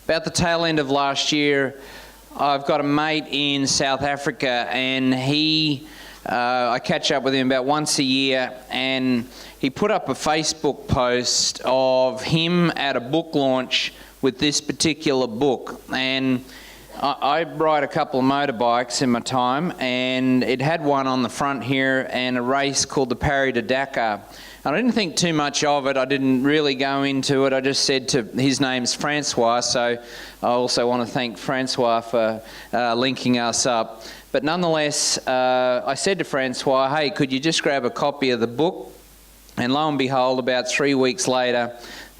about the tail end of last year, I've got a mate in South Africa, and I catch up with him about once a year, and he put up a Facebook post of him at a book launch with this particular book. And I ride a couple of motorbikes in my time, and it had one on the front here and a race called the Paris de Dakar. And I didn't think too much of it. I didn't really go into it. I just said his name's Francois, so I also want to thank Francois for linking us up. But nonetheless, I said to Francois, hey, could you just grab a copy of the book? And lo and behold, about 3 weeks later,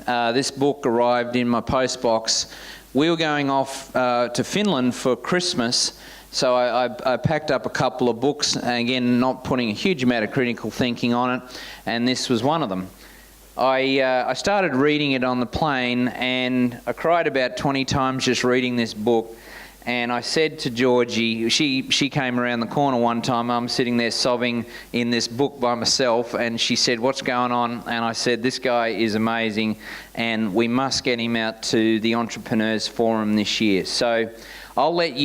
this book arrived in my postbox. We were going off to Finland for Christmas, so I packed up a couple of books, and again, not putting a huge amount of critical thinking on it, and this was one of them. I started reading it on the plane, and I cried about 20 times just reading this book. And I said to Georgie, she came around the corner one time, I'm sitting there sobbing in this book by myself, and she said, what's going on? And I said, this guy is amazing, and we must get him out to the Entrepreneurs Forum this year. So I'll let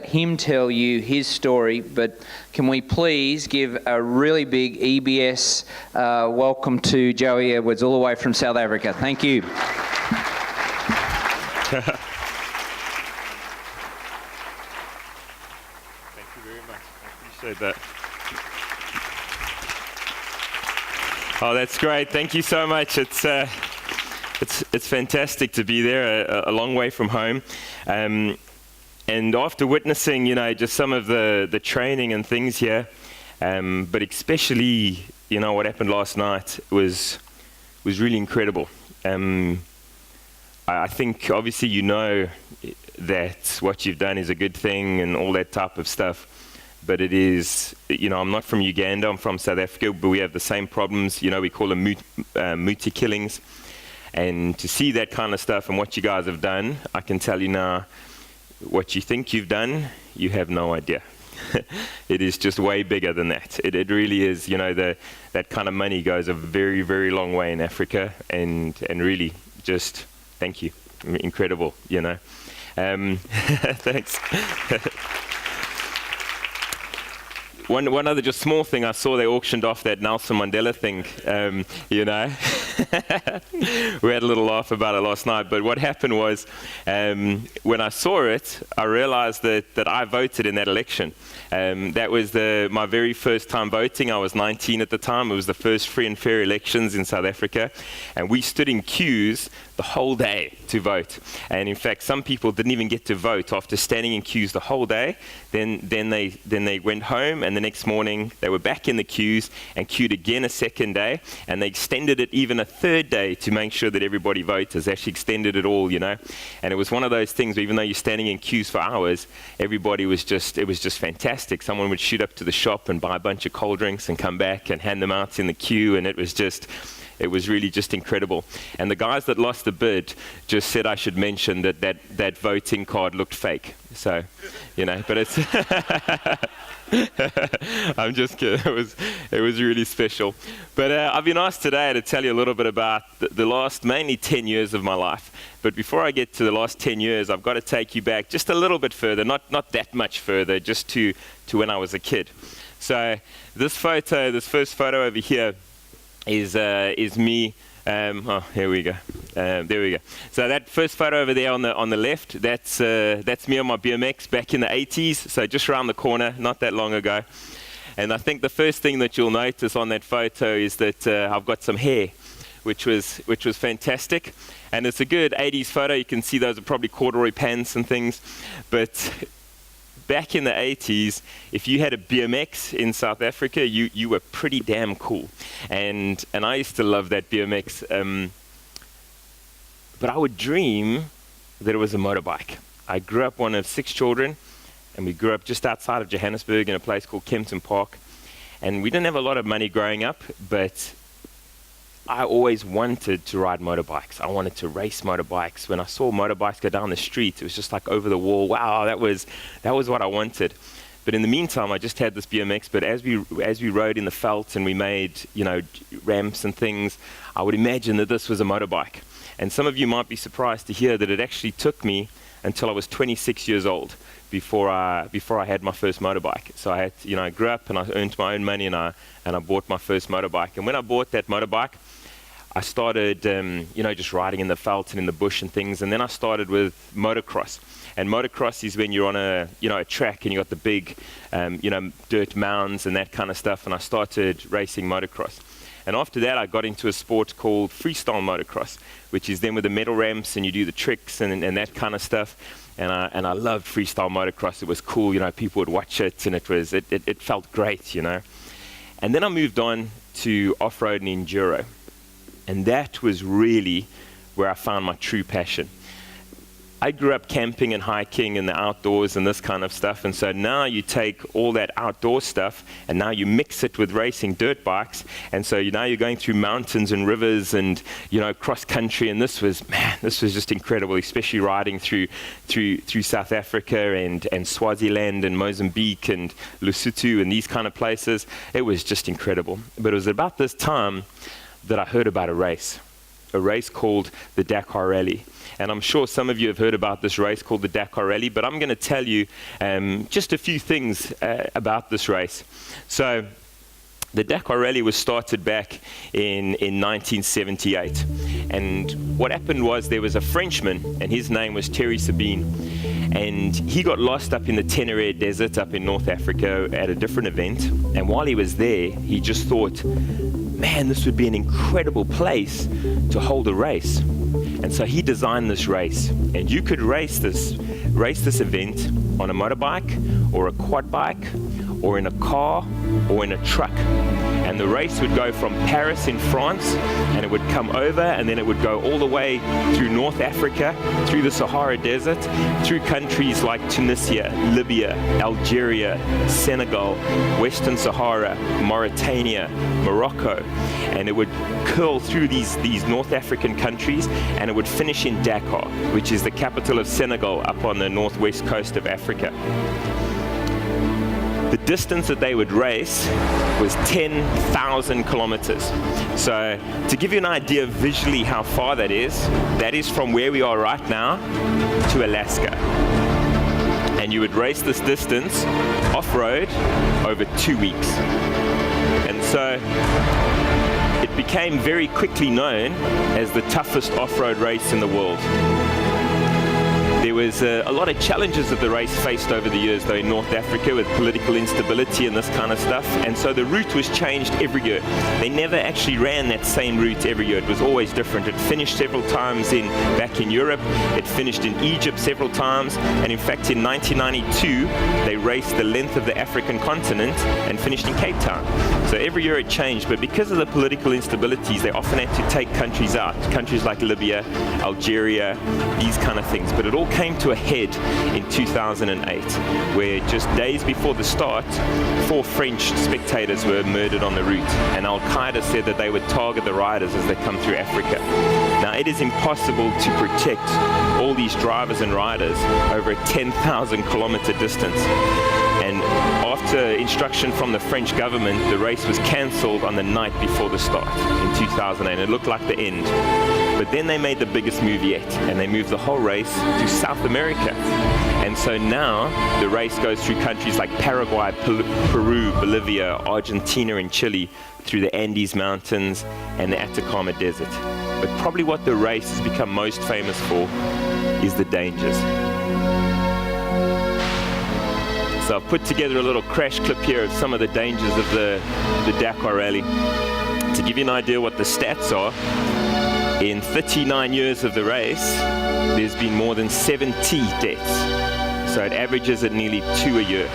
him tell you his story, but can we please give a really big EBS welcome to Joey Edwards, all the way from South Africa. Thank you. That. Oh, that's great. Thank you so much. It's fantastic to be there, a long way from home. And after witnessing, just some of the training and things here, but especially, what happened last night was really incredible. I think, obviously, that what you've done is a good thing and all that type of stuff. But it is, I'm not from Uganda, I'm from South Africa, but we have the same problems, we call them muti killings. And to see that kind of stuff and what you guys have done, I can tell you now, what you think you've done, you have no idea. It is just way bigger than that. It really is, that kind of money goes a very, very long way in Africa, and really just, thank you, incredible, Thanks. One other just small thing, I saw they auctioned off that Nelson Mandela thing, We had a little laugh about it last night, but what happened was, when I saw it, I realized that I voted in that election. That was my very first time voting. I was 19 at the time. It was the first free and fair elections in South Africa, and we stood in queues the whole day to vote. And in fact, some people didn't even get to vote after standing in queues the whole day. Then they went home, and the next morning they were back in the queues and queued again a second day, and they extended it even a third day to make sure that everybody voted. They actually extended it all, And it was one of those things where even though you're standing in queues for hours, everybody was it was just fantastic. Someone would shoot up to the shop and buy a bunch of cold drinks and come back and hand them out in the queue, and it was really just incredible. And the guys that lost the bid just said I should mention that voting card looked fake. So, but it's I'm just kidding. It was really special. But I've been asked today to tell you a little bit about the last mainly 10 years of my life. But before I get to the last 10 years, I've got to take you back just a little bit further, not that much further, just to when I was a kid. So this first photo over here is me. Here we go. There we go. So that first photo over there on the left, that's me on my BMX back in the 80s. So just around the corner, not that long ago. And I think the first thing that you'll notice on that photo is that I've got some hair, which was fantastic. And it's a good 80s photo. You can see those are probably corduroy pants and things, but back in the 80s, if you had a BMX in South Africa, you were pretty damn cool. And I used to love that BMX. But I would dream that it was a motorbike. I grew up one of 6 children, and we grew up just outside of Johannesburg in a place called Kempton Park. And we didn't have a lot of money growing up, but I always wanted to ride motorbikes. I wanted to race motorbikes. When I saw motorbikes go down the street, it was just like over the wall. Wow, that was what I wanted. But in the meantime, I just had this BMX. But as we rode in the veld and we made ramps and things, I would imagine that this was a motorbike. And some of you might be surprised to hear that it actually took me until I was 26 years old before I had my first motorbike. So I had, I grew up and I earned my own money and I bought my first motorbike. And when I bought that motorbike, I started, just riding in the veldt and in the bush and things. And then I started with motocross. And motocross is when you're on a track and you got the big, dirt mounds and that kind of stuff. And I started racing motocross. And after that, I got into a sport called freestyle motocross, which is then with the metal ramps and you do the tricks and that kind of stuff. And I loved freestyle motocross. It was cool, people would watch it and it felt great, And then I moved on to off-road and enduro. And that was really where I found my true passion. I grew up camping and hiking in the outdoors and this kind of stuff, and so now you take all that outdoor stuff and now you mix it with racing dirt bikes, and so now you're going through mountains and rivers and cross country, and this was just incredible, especially riding through South Africa and Swaziland and Mozambique and Lesotho and these kind of places. It was just incredible. But it was about this time that I heard about a race called the Dakar Rally. And I'm sure some of you have heard about this race called the Dakar Rally, but I'm going to tell you just a few things about this race. So the Dakar Rally was started back in 1978. And what happened was there was a Frenchman, and his name was Thierry Sabine. And he got lost up in the Tenere Desert up in North Africa at a different event. And while he was there, he just thought, man, this would be an incredible place to hold a race. And so he designed this race. And you could race this event on a motorbike or a quad bike or in a car or in a truck. And the race would go from Paris in France, and it would come over, and then it would go all the way through North Africa, through the Sahara Desert, through countries like Tunisia, Libya, Algeria, Senegal, Western Sahara, Mauritania, Morocco. And it would curl through these North African countries, and it would finish in Dakar, which is the capital of Senegal, up on the northwest coast of Africa. The distance that they would race was 10,000 kilometers. So to give you an idea of visually how far that is from where we are right now to Alaska. And you would race this distance off-road over 2 weeks. And so it became very quickly known as the toughest off-road race in the world. There was a lot of challenges that the race faced over the years, though, in North Africa with political instability and this kind of stuff. And so the route was changed every year. They never actually ran that same route every year. It was always different. It finished several times back in Europe. It finished in Egypt several times. And in fact, in 1992, they raced the length of the African continent and finished in Cape Town. So every year it changed. But because of the political instabilities, they often had to take countries out. Countries like Libya, Algeria, these kind of things. But it all came to a head in 2008, where just days before the start, 4 French spectators were murdered on the route, and Al-Qaeda said that they would target the riders as they come through Africa. Now, it is impossible to protect all these drivers and riders over a 10,000 kilometer distance. And after instruction from the French government, the race was cancelled on the night before the start in 2008. It looked like the end. But then they made the biggest move yet, and they moved the whole race to South America. And so now the race goes through countries like Paraguay, Peru, Bolivia, Argentina, and Chile, through the Andes Mountains and the Atacama Desert. But probably what the race has become most famous for is the dangers. So I've put together a little crash clip here of some of the dangers of the Dakar Rally. To give you an idea what the stats are, in 39 years of the race, there's been more than 70 deaths. So it averages at nearly 2 a year.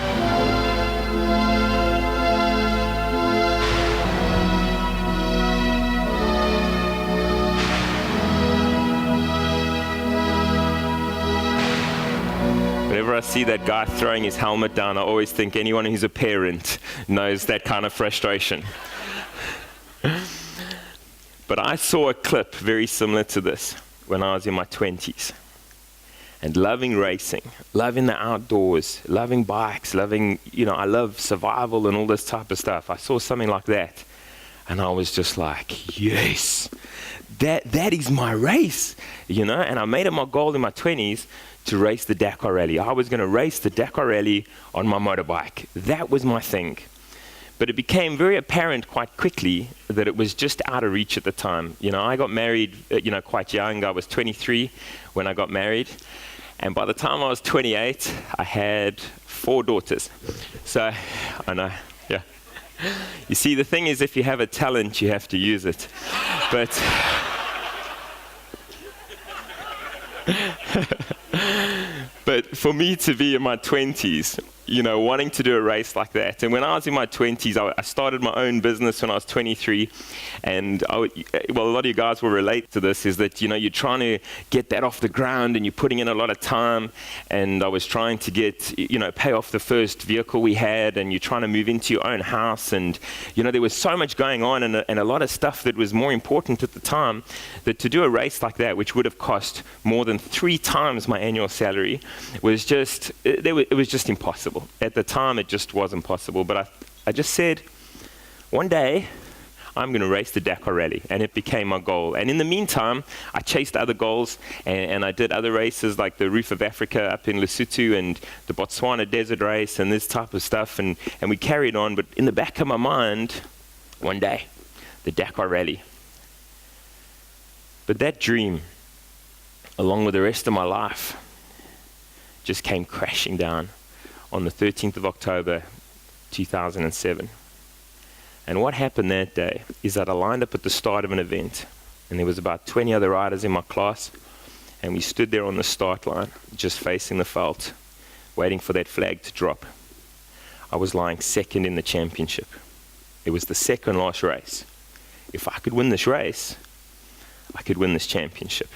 Whenever I see that guy throwing his helmet down, I always think anyone who's a parent knows that kind of frustration. But I saw a clip very similar to this when I was in my 20s. And loving racing, loving the outdoors, loving bikes, I love survival and all this type of stuff. I saw something like that. And I was just like, yes, that is my race, you know. And I made it my goal in my 20s to race the Dakar Rally. I was going to race the Dakar Rally on my motorbike. That was my thing. But it became very apparent quite quickly that it was just out of reach at the time. You know, I got married, quite young. I was 23 when I got married. And by the time I was 28, I had 4 daughters. So, I know, yeah. You see, the thing is, if you have a talent, you have to use it. But but for me to be in my 20s, wanting to do a race like that. And when I was in my 20s, I started my own business when I was 23. And a lot of you guys will relate to this, is that, you're trying to get that off the ground and you're putting in a lot of time. And I was trying to get, pay off the first vehicle we had, and you're trying to move into your own house. And, there was so much going on, and a lot of stuff that was more important at the time, that to do a race like that, which would have cost more than 3 times my annual salary, was just, it was just impossible. At the time, it just wasn't possible. But I just said, one day, I'm going to race the Dakar Rally. And it became my goal. And in the meantime, I chased other goals, and I did other races like the Roof of Africa up in Lesotho, and the Botswana Desert Race, and this type of stuff. And we carried on. But in the back of my mind, one day, the Dakar Rally. But that dream, along with the rest of my life, just came crashing down on the 13th of October, 2007. And what happened that day is that I lined up at the start of an event, and there was about 20 other riders in my class, and we stood there on the start line, just facing the veld, waiting for that flag to drop. I was lying second in the championship. It was the second last race. If I could win this race, I could win this championship.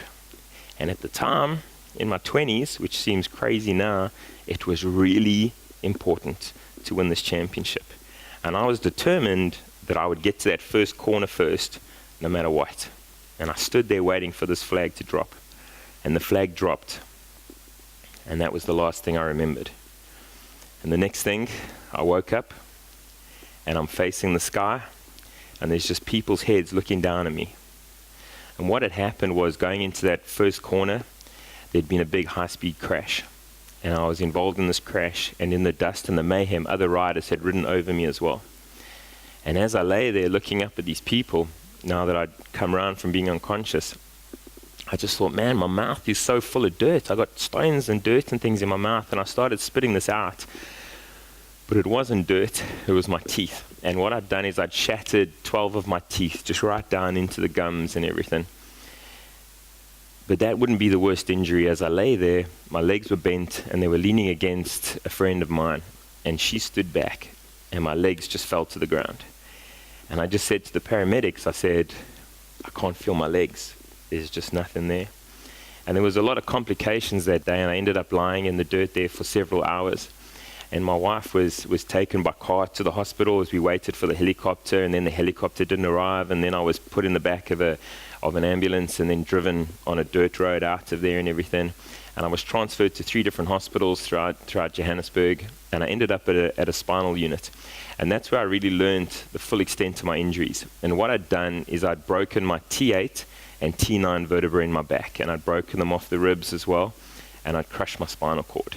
And at the time, in my 20s, which seems crazy now, it was really important to win this championship. And I was determined that I would get to that first corner first, no matter what. And I stood there waiting for this flag to drop. And the flag dropped. And that was the last thing I remembered. And the next thing, I woke up, and I'm facing the sky, and there's just people's heads looking down at me. And what had happened was, going into that first corner, there'd been a big high-speed crash. And I was involved in this crash, and in the dust and the mayhem, other riders had ridden over me as well. And as I lay there looking up at these people, now that I'd come around from being unconscious, I just thought, man, my mouth is so full of dirt. I got stones and dirt and things in my mouth, and I started spitting this out. But it wasn't dirt, it was my teeth. And what I'd done is I'd shattered 12 of my teeth, just right down into the gums and everything. But that wouldn't be the worst injury. As I lay there, my legs were bent, and they were leaning against a friend of mine. And she stood back, and my legs just fell to the ground. And I just said to the paramedics, I said, I can't feel my legs. There's just nothing there. And there was a lot of complications that day, and I ended up lying in the dirt there for several hours. And my wife was taken by car to the hospital as we waited for the helicopter, and then the helicopter didn't arrive, and then I was put in the back of an ambulance and then driven on a dirt road out of there and everything. And I was transferred to 3 different hospitals throughout Johannesburg, and I ended up at a spinal unit. And that's where I really learned the full extent of my injuries. And what I'd done is I'd broken my T8 and T9 vertebrae in my back, and I'd broken them off the ribs as well, and I'd crushed my spinal cord.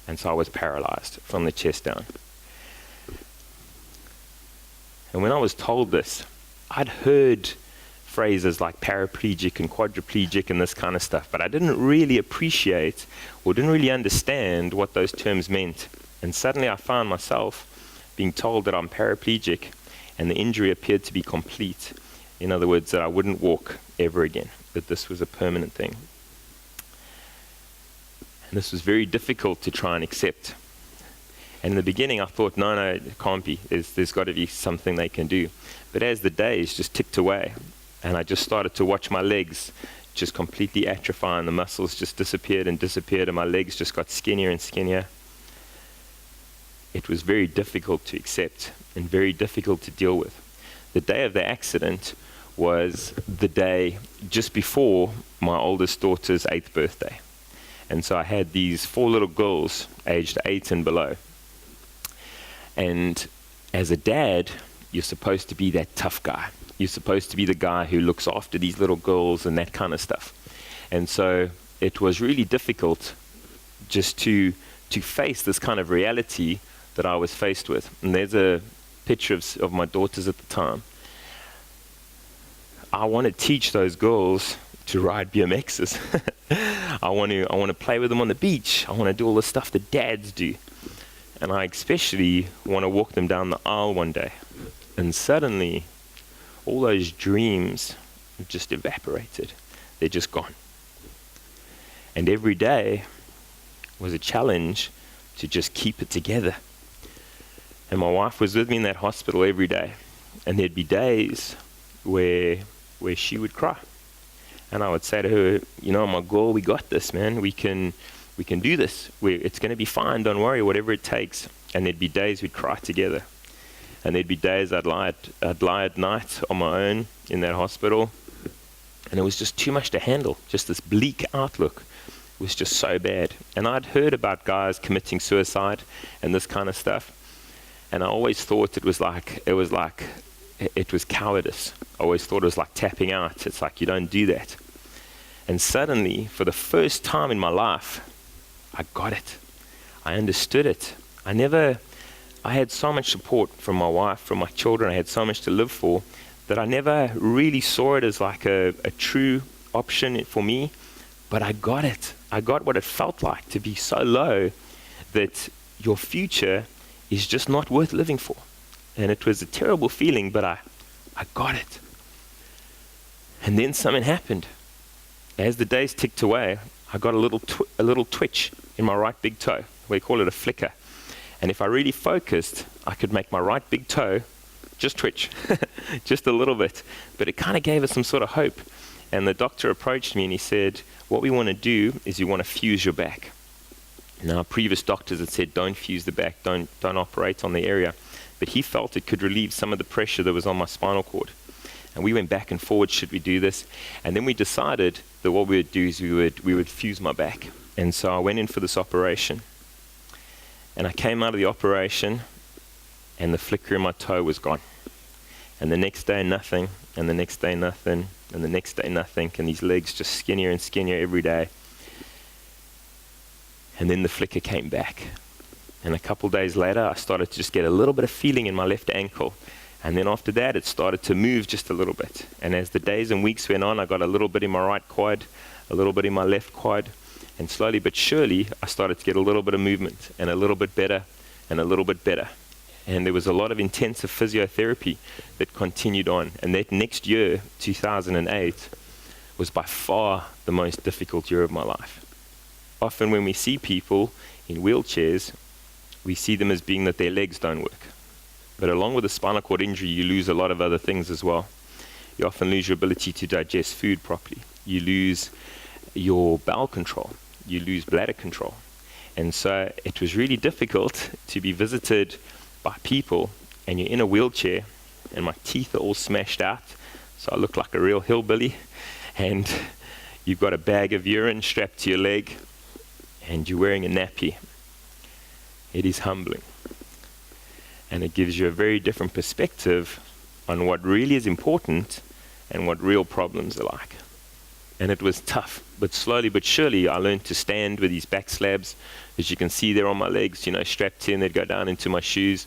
And so I was paralyzed from the chest down. And when I was told this, I'd heard phrases like paraplegic and quadriplegic and this kind of stuff, but I didn't really appreciate or didn't really understand what those terms meant. And suddenly I found myself being told that I'm paraplegic, and the injury appeared to be complete. In other words, that I wouldn't walk ever again, that this was a permanent thing. And this was very difficult to try and accept. And in the beginning, I thought, no, it can't be. There's got to be something they can do. But as the days just ticked away, and I just started to watch my legs just completely atrophy, and the muscles just disappeared, and my legs just got skinnier and skinnier, it was very difficult to accept and very difficult to deal with. The day of the accident was the day just before my oldest daughter's 8th birthday. And so I had these 4 little girls, aged 8 and below. And as a dad, you're supposed to be that tough guy. You're supposed to be the guy who looks after these little girls and that kind of stuff. And so it was really difficult just to face this kind of reality that I was faced with. And there's a picture of my daughters at the time. I want to teach those girls to ride BMXs. I want to play with them on the beach. I want to do all the stuff that dads do. And I especially want to walk them down the aisle one day. And suddenly, all those dreams have just evaporated. They're just gone. And every day was a challenge to just keep it together. And my wife was with me in that hospital every day. And there'd be days where she would cry. And I would say to her, you know, my girl, we got this, man. We can do this. It's going to be fine. Don't worry, whatever it takes. And there'd be days we'd cry together. And there'd be days I'd lie at night on my own in that hospital. And it was just too much to handle. Just this bleak outlook was just so bad. And I'd heard about guys committing suicide and this kind of stuff. And I always thought it was cowardice. I always thought it was like tapping out. It's like, you don't do that. And suddenly, for the first time in my life, I got it. I understood it. I had so much support from my wife, from my children. I had so much to live for that I never really saw it as like a true option for me. But I got it. I got what it felt like to be so low that your future is just not worth living for. And it was a terrible feeling, but I got it. And then something happened. As the days ticked away, I got a little twitch in my right big toe. We call it a flicker. And if I really focused, I could make my right big toe just twitch, just a little bit. But it kind of gave us some sort of hope. And the doctor approached me and he said, what we want to do is you want to fuse your back. Now, previous doctors had said, don't fuse the back, don't operate on the area. But he felt it could relieve some of the pressure that was on my spinal cord. And we went back and forward, should we do this? And then we decided that what we would do is we would fuse my back. And so I went in for this operation. And I came out of the operation, and the flicker in my toe was gone. And the next day, nothing, and the next day, nothing, and the next day, nothing, and these legs just skinnier and skinnier every day. And then the flicker came back. And a couple days later, I started to just get a little bit of feeling in my left ankle. And then after that, it started to move just a little bit. And as the days and weeks went on, I got a little bit in my right quad, a little bit in my left quad. And slowly but surely, I started to get a little bit of movement, and a little bit better, and a little bit better. And there was a lot of intensive physiotherapy that continued on. And that next year, 2008, was by far the most difficult year of my life. Often when we see people in wheelchairs, we see them as being that their legs don't work. But along with a spinal cord injury, you lose a lot of other things as well. You often lose your ability to digest food properly. You lose your bowel control. You lose bladder control. And so it was really difficult to be visited by people, and you're in a wheelchair, and my teeth are all smashed out, so I look like a real hillbilly, and you've got a bag of urine strapped to your leg, and you're wearing a nappy. It is humbling. And it gives you a very different perspective on what really is important and what real problems are like. And it was tough, but slowly but surely I learned to stand with these back slabs, as you can see there on my legs, strapped in. They'd go down into my shoes.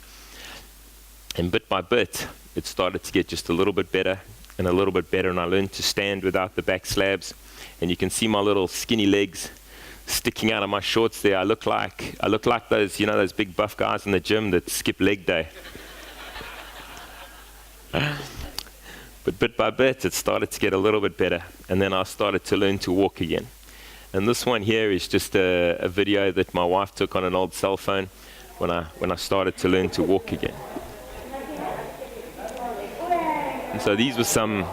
And bit by bit, it started to get just a little bit better and a little bit better, and I learned to stand without the back slabs. And you can see my little skinny legs sticking out of my shorts there. I look like those, those big buff guys in the gym that skip leg day. But bit by bit, it started to get a little bit better. And then I started to learn to walk again. And this one here is just a video that my wife took on an old cell phone when I started to learn to walk again. And so these were some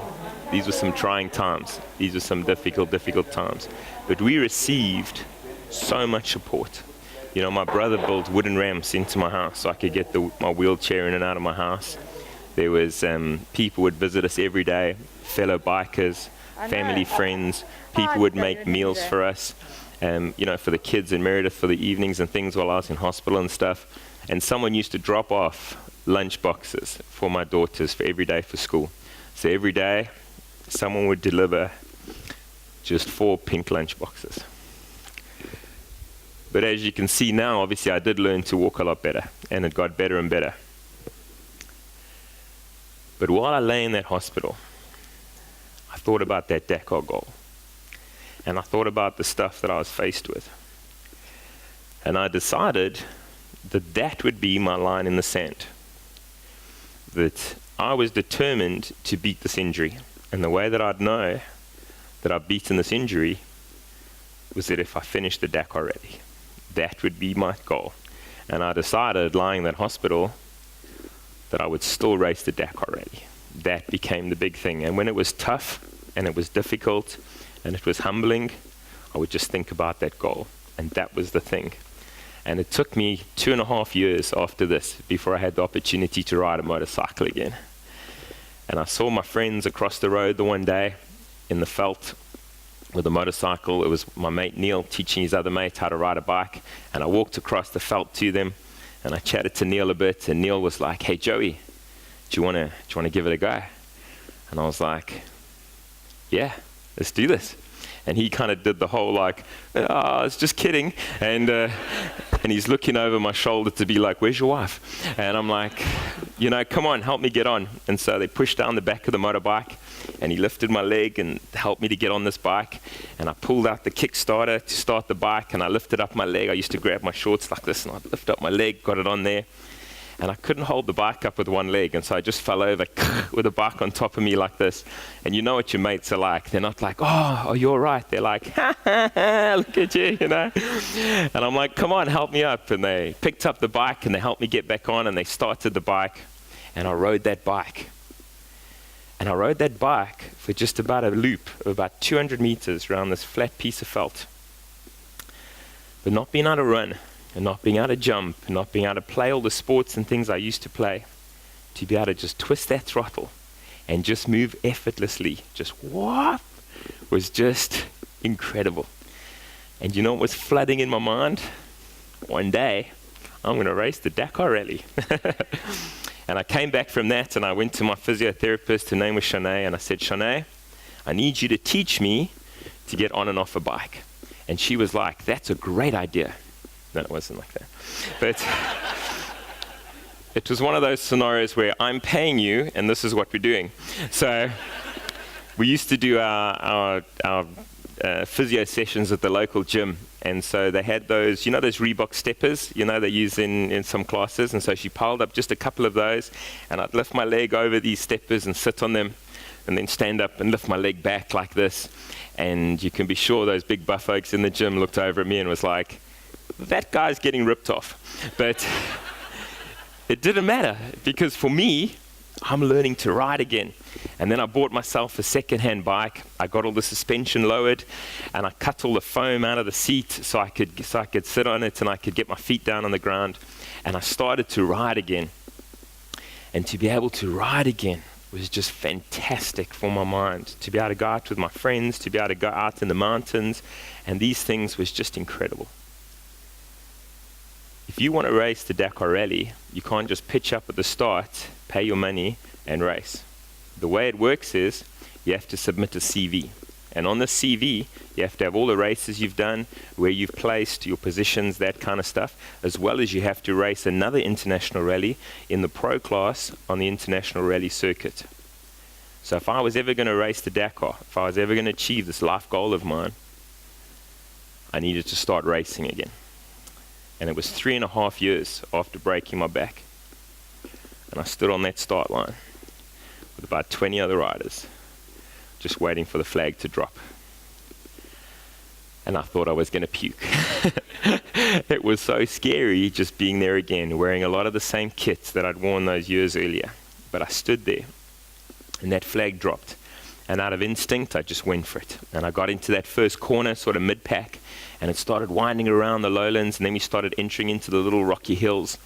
trying times. These were some difficult times. But we received so much support. My brother built wooden ramps into my house so I could get my wheelchair in and out of my house. There was people would visit us every day, fellow bikers, family, friends. People would make meals for us, for the kids in Meredith for the evenings and things while I was in hospital and stuff. And someone used to drop off lunch boxes for my daughters for every day for school. So every day, someone would deliver just 4 pink lunch boxes. But as you can see now, obviously I did learn to walk a lot better, and it got better and better. But while I lay in that hospital, I thought about that Dakar goal. And I thought about the stuff that I was faced with. And I decided that that would be my line in the sand. That I was determined to beat this injury. And the way that I'd know that I've beaten this injury was that if I finished the Dakar rally, that would be my goal. And I decided, lying in that hospital, that I would still race the Dakar rally. That became the big thing. And when it was tough, and it was difficult, and it was humbling, I would just think about that goal. And that was the thing. And it took me 2.5 years after this before I had the opportunity to ride a motorcycle again. And I saw my friends across the road the one day in the veld with a motorcycle. It was my mate Neil teaching his other mate how to ride a bike. And I walked across the veld to them, and I chatted to Neil a bit, and Neil was like, "Hey Joey, do you want to give it a go?" And I was like, "Yeah, let's do this." And he kind of did the whole like, "Oh, I was just kidding." And he's looking over my shoulder to be like, "Where's your wife?" And I'm like, "Come on, help me get on." And so they pushed down the back of the motorbike, and he lifted my leg and helped me to get on this bike. And I pulled out the Kickstarter to start the bike, and I lifted up my leg. I used to grab my shorts like this, and I'd lift up my leg, got it on there. And I couldn't hold the bike up with one leg, and so I just fell over with the bike on top of me like this. And you know what your mates are like. They're not like, oh, you're right. They're like, ha, ha, ha, look at you, And I'm like, come on, help me up. And they picked up the bike, and they helped me get back on, and they started the bike. And I rode that bike. And I rode that bike for just about a loop of about 200 meters around this flat piece of veld. But not being able to run, and not being able to jump, and not being able to play all the sports and things I used to play, to be able to just twist that throttle and just move effortlessly, just whoop, was just incredible. And you know what was flooding in my mind? One day, I'm going to race the Dakar rally. And I came back from that, and I went to my physiotherapist, her name was Shanae, and I said, "Shanae, I need you to teach me to get on and off a bike." And she was like, "That's a great idea." No, it wasn't like that. But it was one of those scenarios where I'm paying you, and this is what we're doing. So we used to do our physio sessions at the local gym. And so they had those, those Reebok steppers, they use in some classes. And so she piled up just a couple of those, and I'd lift my leg over these steppers and sit on them, and then stand up and lift my leg back like this. And you can be sure those big buff folks in the gym looked over at me and was like, "That guy's getting ripped off." But it didn't matter, because for me, I'm learning to ride again. And then I bought myself a second-hand bike. I got all the suspension lowered, and I cut all the foam out of the seat so I could sit on it, and I could get my feet down on the ground. And I started to ride again. And to be able to ride again was just fantastic for my mind. To be able to go out with my friends, to be able to go out in the mountains, and these things was just incredible. If you want to race the Dakar Rally, you can't just pitch up at the start, pay your money, and race. The way it works is you have to submit a CV. And on the CV, you have to have all the races you've done, where you've placed, your positions, that kind of stuff, as well as you have to race another international rally in the pro class on the international rally circuit. So if I was ever going to race the Dakar, if I was ever going to achieve this life goal of mine, I needed to start racing again. And it was 3.5 years after breaking my back. And I stood on that start line with about 20 other riders, just waiting for the flag to drop. And I thought I was going to puke. It was so scary just being there again, wearing a lot of the same kits that I'd worn those years earlier. But I stood there, and that flag dropped. And out of instinct, I just went for it. And I got into that first corner, sort of mid-pack, and it started winding around the lowlands, and then we started entering into the little rocky hills.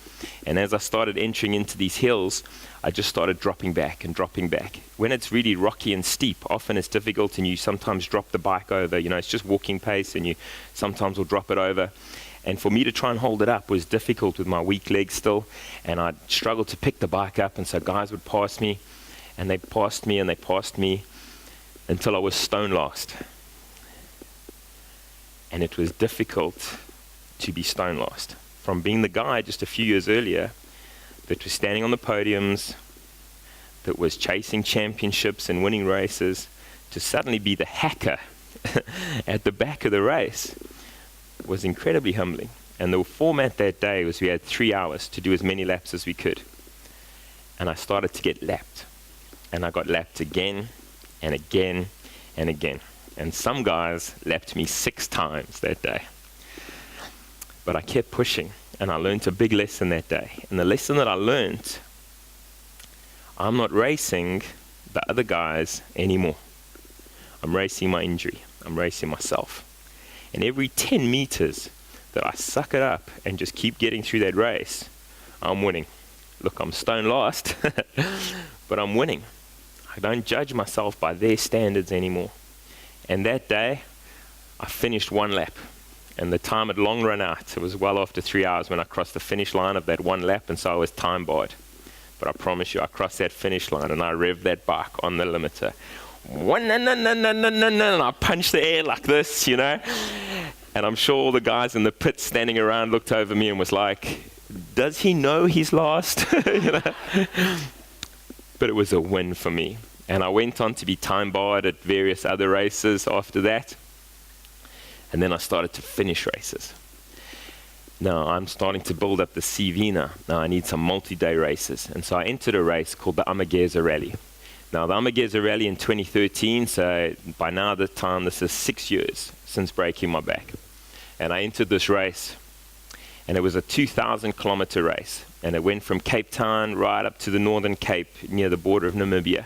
And as I started entering into these hills, I just started dropping back and dropping back. When it's really rocky and steep, often it's difficult, and you sometimes drop the bike over. It's just walking pace, and you sometimes will drop it over. And for me to try and hold it up was difficult with my weak legs still, and I'd struggle to pick the bike up, and so guys would pass me. and they passed me and they passed me until I was stone last. And it was difficult to be stone last. From being the guy just a few years earlier that was standing on the podiums, that was chasing championships and winning races, to suddenly be the hacker at the back of the race was incredibly humbling. And the format that day was we had 3 hours to do as many laps as we could. And I started to get lapped. And I got lapped again and again and again. And some guys lapped me 6 times that day. But I kept pushing, and I learned a big lesson that day. And the lesson that I learned, I'm not racing the other guys anymore. I'm racing my injury. I'm racing myself. And every 10 meters that I suck it up and just keep getting through that race, I'm winning. Look, I'm stone last, but I'm winning. I don't judge myself by their standards anymore. And that day, I finished 1 lap. And the time had long run out. It was well after 3 hours when I crossed the finish line of that 1 lap, and so I was time barred. But I promise you, I crossed that finish line and I revved that bike on the limiter. And I punched the air like this, you know. And I'm sure all the guys in the pit standing around looked over me and was like, does he know he's lost? You know? But it was a win for me. And I went on to be time barred at various other races after that. And then I started to finish races. Now I'm starting to build up the CV now. Now I need some multi-day races. And so I entered a race called the Amageza Rally. Now the Amageza Rally in 2013, so by now this is 6 years since breaking my back. And I entered this race, and it was a 2,000 kilometer race. And it went from Cape Town right up to the Northern Cape near the border of Namibia.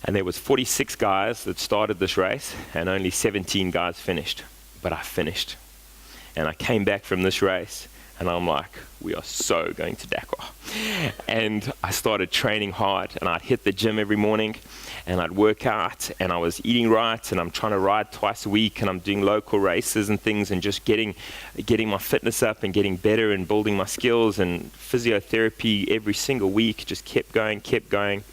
And there was 46 guys that started this race, and only 17 guys finished. But I finished. And I came back from this race, and I'm like, we are so going to Dakar. And I started training hard, and I'd hit the gym every morning, and I'd work out, and I was eating right, and I'm trying to ride twice a week, and I'm doing local races and things, and just getting my fitness up and getting better and building my skills, and physiotherapy every single week, just kept going.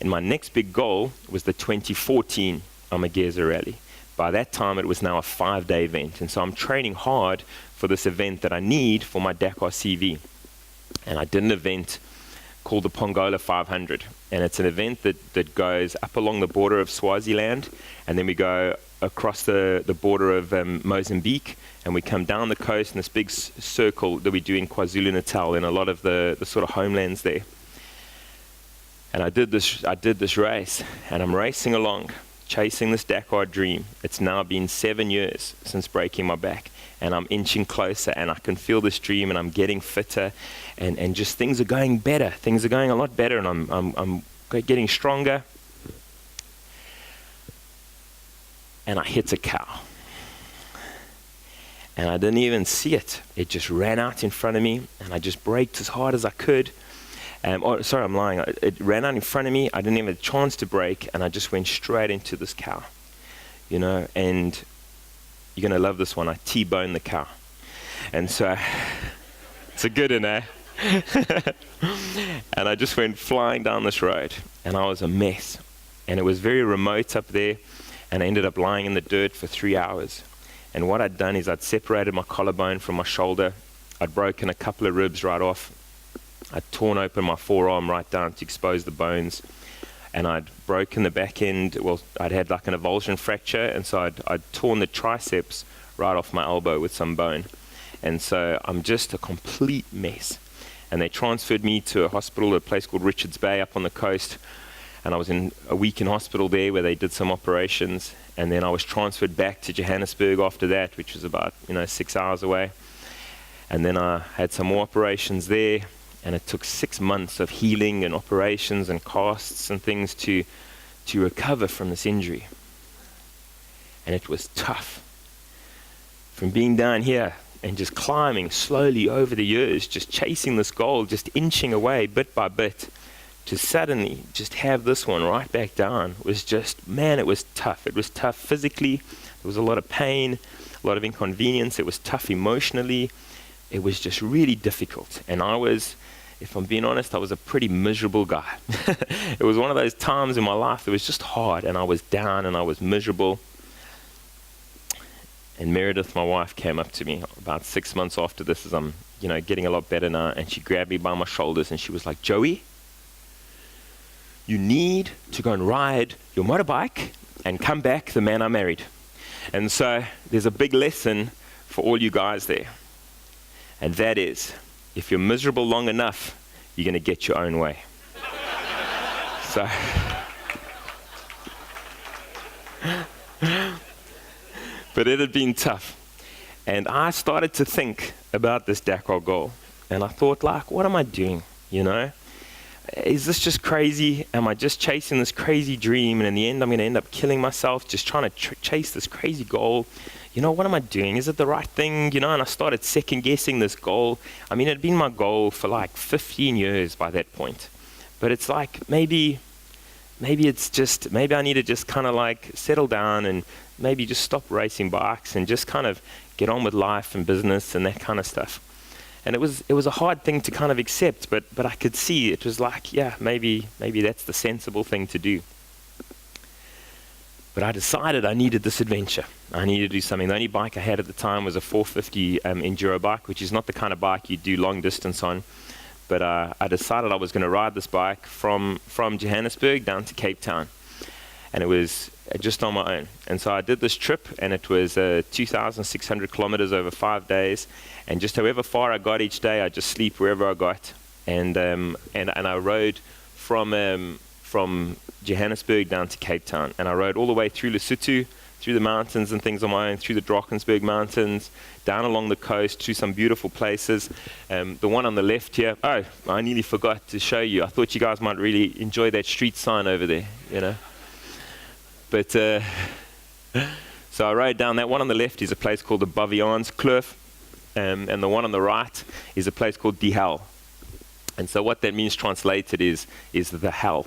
And my next big goal was the 2014 Amageza Rally. By that time, it was now a 5-day event. And so I'm training hard for this event that I need for my Dakar CV. And I did an event called the Pongola 500. And it's an event that goes up along the border of Swaziland. And then we go across the border of Mozambique. And we come down the coast in this big circle that we do in KwaZulu-Natal and a lot of the sort of homelands there. And I did this race. And I'm racing along, chasing this Dakar dream. It's now been 7 years since breaking my back, and I'm inching closer, and I can feel this dream, and I'm getting fitter, and just things are going better. Things are going a lot better, and I'm getting stronger. And I hit a cow. And I didn't even see it. It just ran out in front of me, and I just braked as hard as I could. Sorry, I'm lying. It ran out in front of me. I didn't even have a chance to brake, and I just went straight into this cow, you know. And you're gonna love this one. I T-boned the cow, and so it's a good one, eh? And I just went flying down this road, and I was a mess. And it was very remote up there, and I ended up lying in the dirt for 3 hours. And what I'd done is I'd separated my collarbone from my shoulder. I'd broken a couple of ribs right off. I'd torn open my forearm right down to expose the bones, and I'd broken the back end. Well, I'd had like an avulsion fracture, and so I'd torn the triceps right off my elbow with some bone. And so I'm just a complete mess. And they transferred me to a hospital, a place called Richards Bay up on the coast, and I was in a week in hospital there where they did some operations, and then I was transferred back to Johannesburg after that, which was about 6 hours away. And then I had some more operations there. And it took 6 months of healing and operations and casts and things to recover from this injury. And it was tough. From being down here and just climbing slowly over the years, just chasing this goal, just inching away bit by bit, to suddenly just have this one right back down was just, man, it was tough. It was tough physically. There was a lot of pain, a lot of inconvenience. It was tough emotionally. It was just really difficult. And if I'm being honest, I was a pretty miserable guy. It was one of those times in my life that was just hard, and I was down and I was miserable. And Meredith, my wife, came up to me about 6 months after this, as I'm, getting a lot better now, and she grabbed me by my shoulders and she was like, Joey, you need to go and ride your motorbike and come back the man I married. And so there's a big lesson for all you guys there. And that is, if you're miserable long enough, you're going to get your own way. So, but it had been tough. And I started to think about this Dakar goal. And I thought, what am I doing? Is this just crazy? Am I just chasing this crazy dream? And in the end, I'm going to end up killing myself just trying to chase this crazy goal. What am I doing? Is it the right thing? And I started second guessing this goal. I mean, it had been my goal for 15 years by that point. But it's maybe I need to just kind of settle down and maybe just stop racing bikes and just kind of get on with life and business and that kind of stuff. And it was a hard thing to kind of accept, but I could see it was maybe that's the sensible thing to do. But I decided I needed this adventure. I needed to do something. The only bike I had at the time was a 450 enduro bike, which is not the kind of bike you do long distance on. But I decided I was going to ride this bike from Johannesburg down to Cape Town. And it was just on my own. And so I did this trip, and it was 2,600 kilometers over 5 days. And just however far I got each day, I'd just sleep wherever I got. And I rode from Johannesburg down to Cape Town. And I rode all the way through Lesotho, through the mountains and things on my own, through the Drakensberg Mountains, down along the coast, through some beautiful places. The one on the left here, I nearly forgot to show you. I thought you guys might really enjoy that street sign over there, But, so I rode down. That one on the left is a place called the Baviaanskloof, and the one on the right is a place called Die Hel. And so what that means translated is the hell.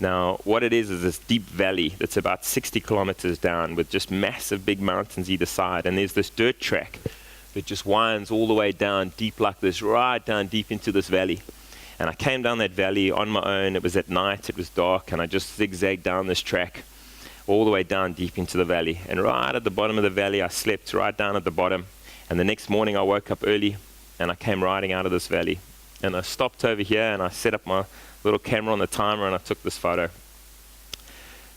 Now, what it is this deep valley that's about 60 kilometers down with just massive big mountains either side. And there's this dirt track that just winds all the way down deep like this, right down deep into this valley. And I came down that valley on my own. It was at night, it was dark, and I just zigzagged down this track all the way down deep into the valley. And right at the bottom of the valley, I slept right down at the bottom. And the next morning, I woke up early, and I came riding out of this valley. And I stopped over here, and I set up my little camera on the timer, and I took this photo.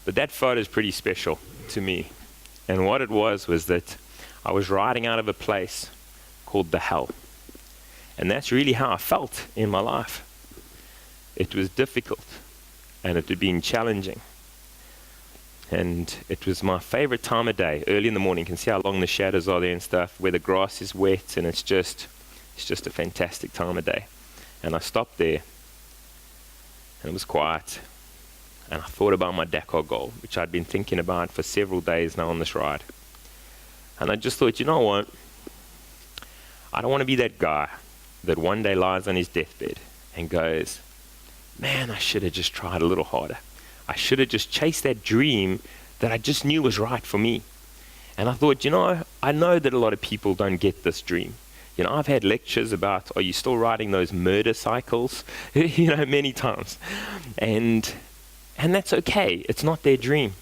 But that photo is pretty special to me. And what it was that I was riding out of a place called the hell. And that's really how I felt in my life. It was difficult, and it had been challenging. And it was my favorite time of day, early in the morning. You can see how long the shadows are there and stuff, where the grass is wet, and it's just a fantastic time of day. And I stopped there, and it was quiet. And I thought about my Dakar goal, which I'd been thinking about for several days now on this ride. And I just thought, you know what? I don't want to be that guy that one day lies on his deathbed and goes, man, I should have just tried a little harder. I should have just chased that dream that I just knew was right for me. And I thought, I know that a lot of people don't get this dream. I've had lectures about, are you still riding those murder cycles? Many times. And that's okay. It's not their dream.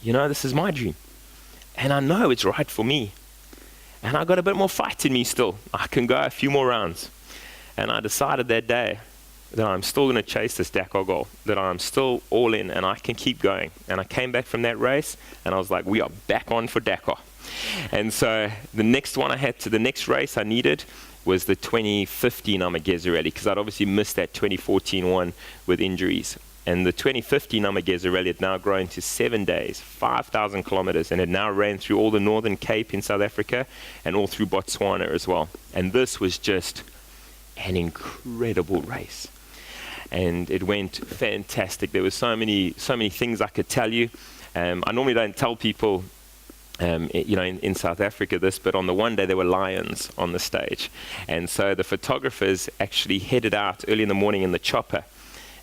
This is my dream. And I know it's right for me. And I got a bit more fight in me still. I can go a few more rounds. And I decided that day that I'm still going to chase this Dakar goal, that I'm still all in and I can keep going. And I came back from that race and I was like, we are back on for Dakar. And so the next race I needed was the 2015 Amageza Rally, because I'd obviously missed that 2014 one with injuries. And the 2015 Amageza Rally had now grown to 7 days, 5,000 kilometers, and it now ran through all the Northern Cape in South Africa and all through Botswana as well. And this was just an incredible race. And it went fantastic. There were so many things I could tell you. I normally don't tell people, in South Africa this, but on the one day there were lions on the stage. And so the photographers actually headed out early in the morning in the chopper.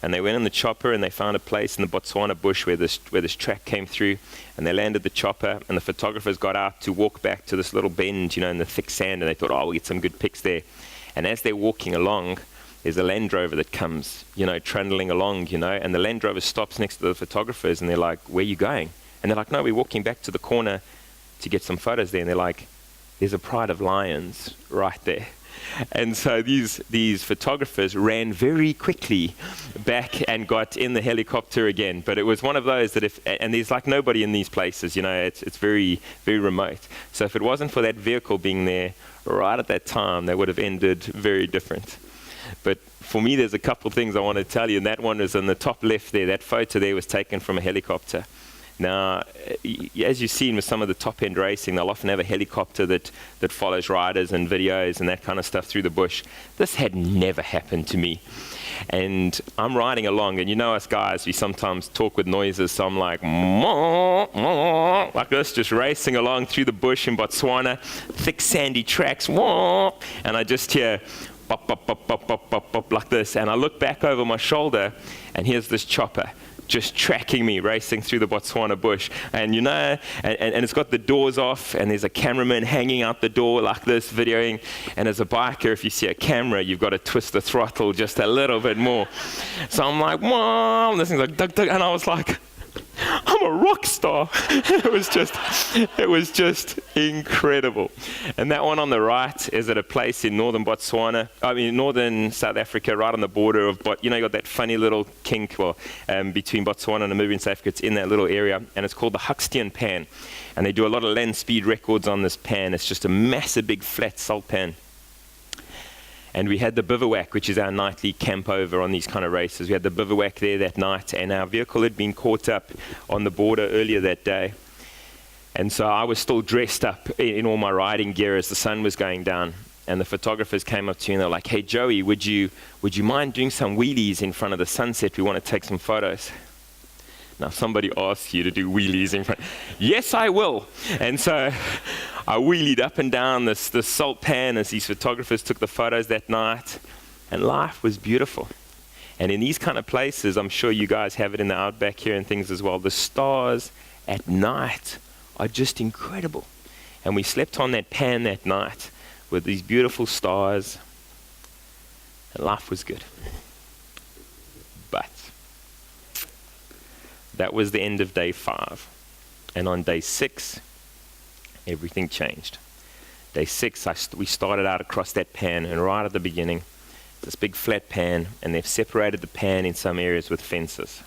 And they went in the chopper and they found a place in the Botswana bush where this track came through. And they landed the chopper, and the photographers got out to walk back to this little bend, in the thick sand. And they thought, we'll get some good pics there. And as they're walking along, there's a Land Rover that comes, trundling along, and the Land Rover stops next to the photographers, and they're like, "Where are you going?" And they're like, "No, we're walking back to the corner to get some photos there." And they're like, "There's a pride of lions right there." And so these photographers ran very quickly back and got in the helicopter again. But it was one of those that and there's like nobody in these places, it's very, very remote. So if it wasn't for that vehicle being there right at that time, they would have ended very different. But for me, there's a couple things I want to tell you, and that one is in the top left there. That photo there was taken from a helicopter. Now, as you've seen with some of the top-end racing, they'll often have a helicopter that follows riders and videos and that kind of stuff through the bush. This had never happened to me. And I'm riding along, and us guys, we sometimes talk with noises, so I'm like, like this, just racing along through the bush in Botswana, thick sandy tracks, and I just hear bop, bop, bop, bop, bop, bop, bop, like this, and I look back over my shoulder, and here's this chopper just tracking me, racing through the Botswana bush. And and it's got the doors off, and there's a cameraman hanging out the door like this, videoing. And as a biker, if you see a camera, you've got to twist the throttle just a little bit more. So I'm like, "Wow," and this thing's like, "Dug, dug," and I was like, I'm a rock star. It was just incredible. And that one on the right is at a place in northern South Africa, right on the border of, you got that funny little kink between Botswana and Namibia and South Africa. It's in that little area, and it's called the Huxtian Pan. And they do a lot of land speed records on this pan. It's just a massive, big, flat salt pan. And we had the bivouac, which is our nightly camp over on these kind of races. We had the bivouac there that night, and our vehicle had been caught up on the border earlier that day. And so I was still dressed up in all my riding gear as the sun was going down. And the photographers came up to me and they're like, "Hey, Joey, would you mind doing some wheelies in front of the sunset? We want to take some photos." Now, somebody asks you to do wheelies in front. Yes, I will. And so I wheelied up and down this salt pan as these photographers took the photos that night. And life was beautiful. And in these kind of places, I'm sure you guys have it in the outback here and things as well, the stars at night are just incredible. And we slept on that pan that night with these beautiful stars. And life was good. But that was the end of day 5. And on day 6, everything changed. Day 6, we started out across that pan, and right at the beginning, this big flat pan, and they've separated the pan in some areas with fences.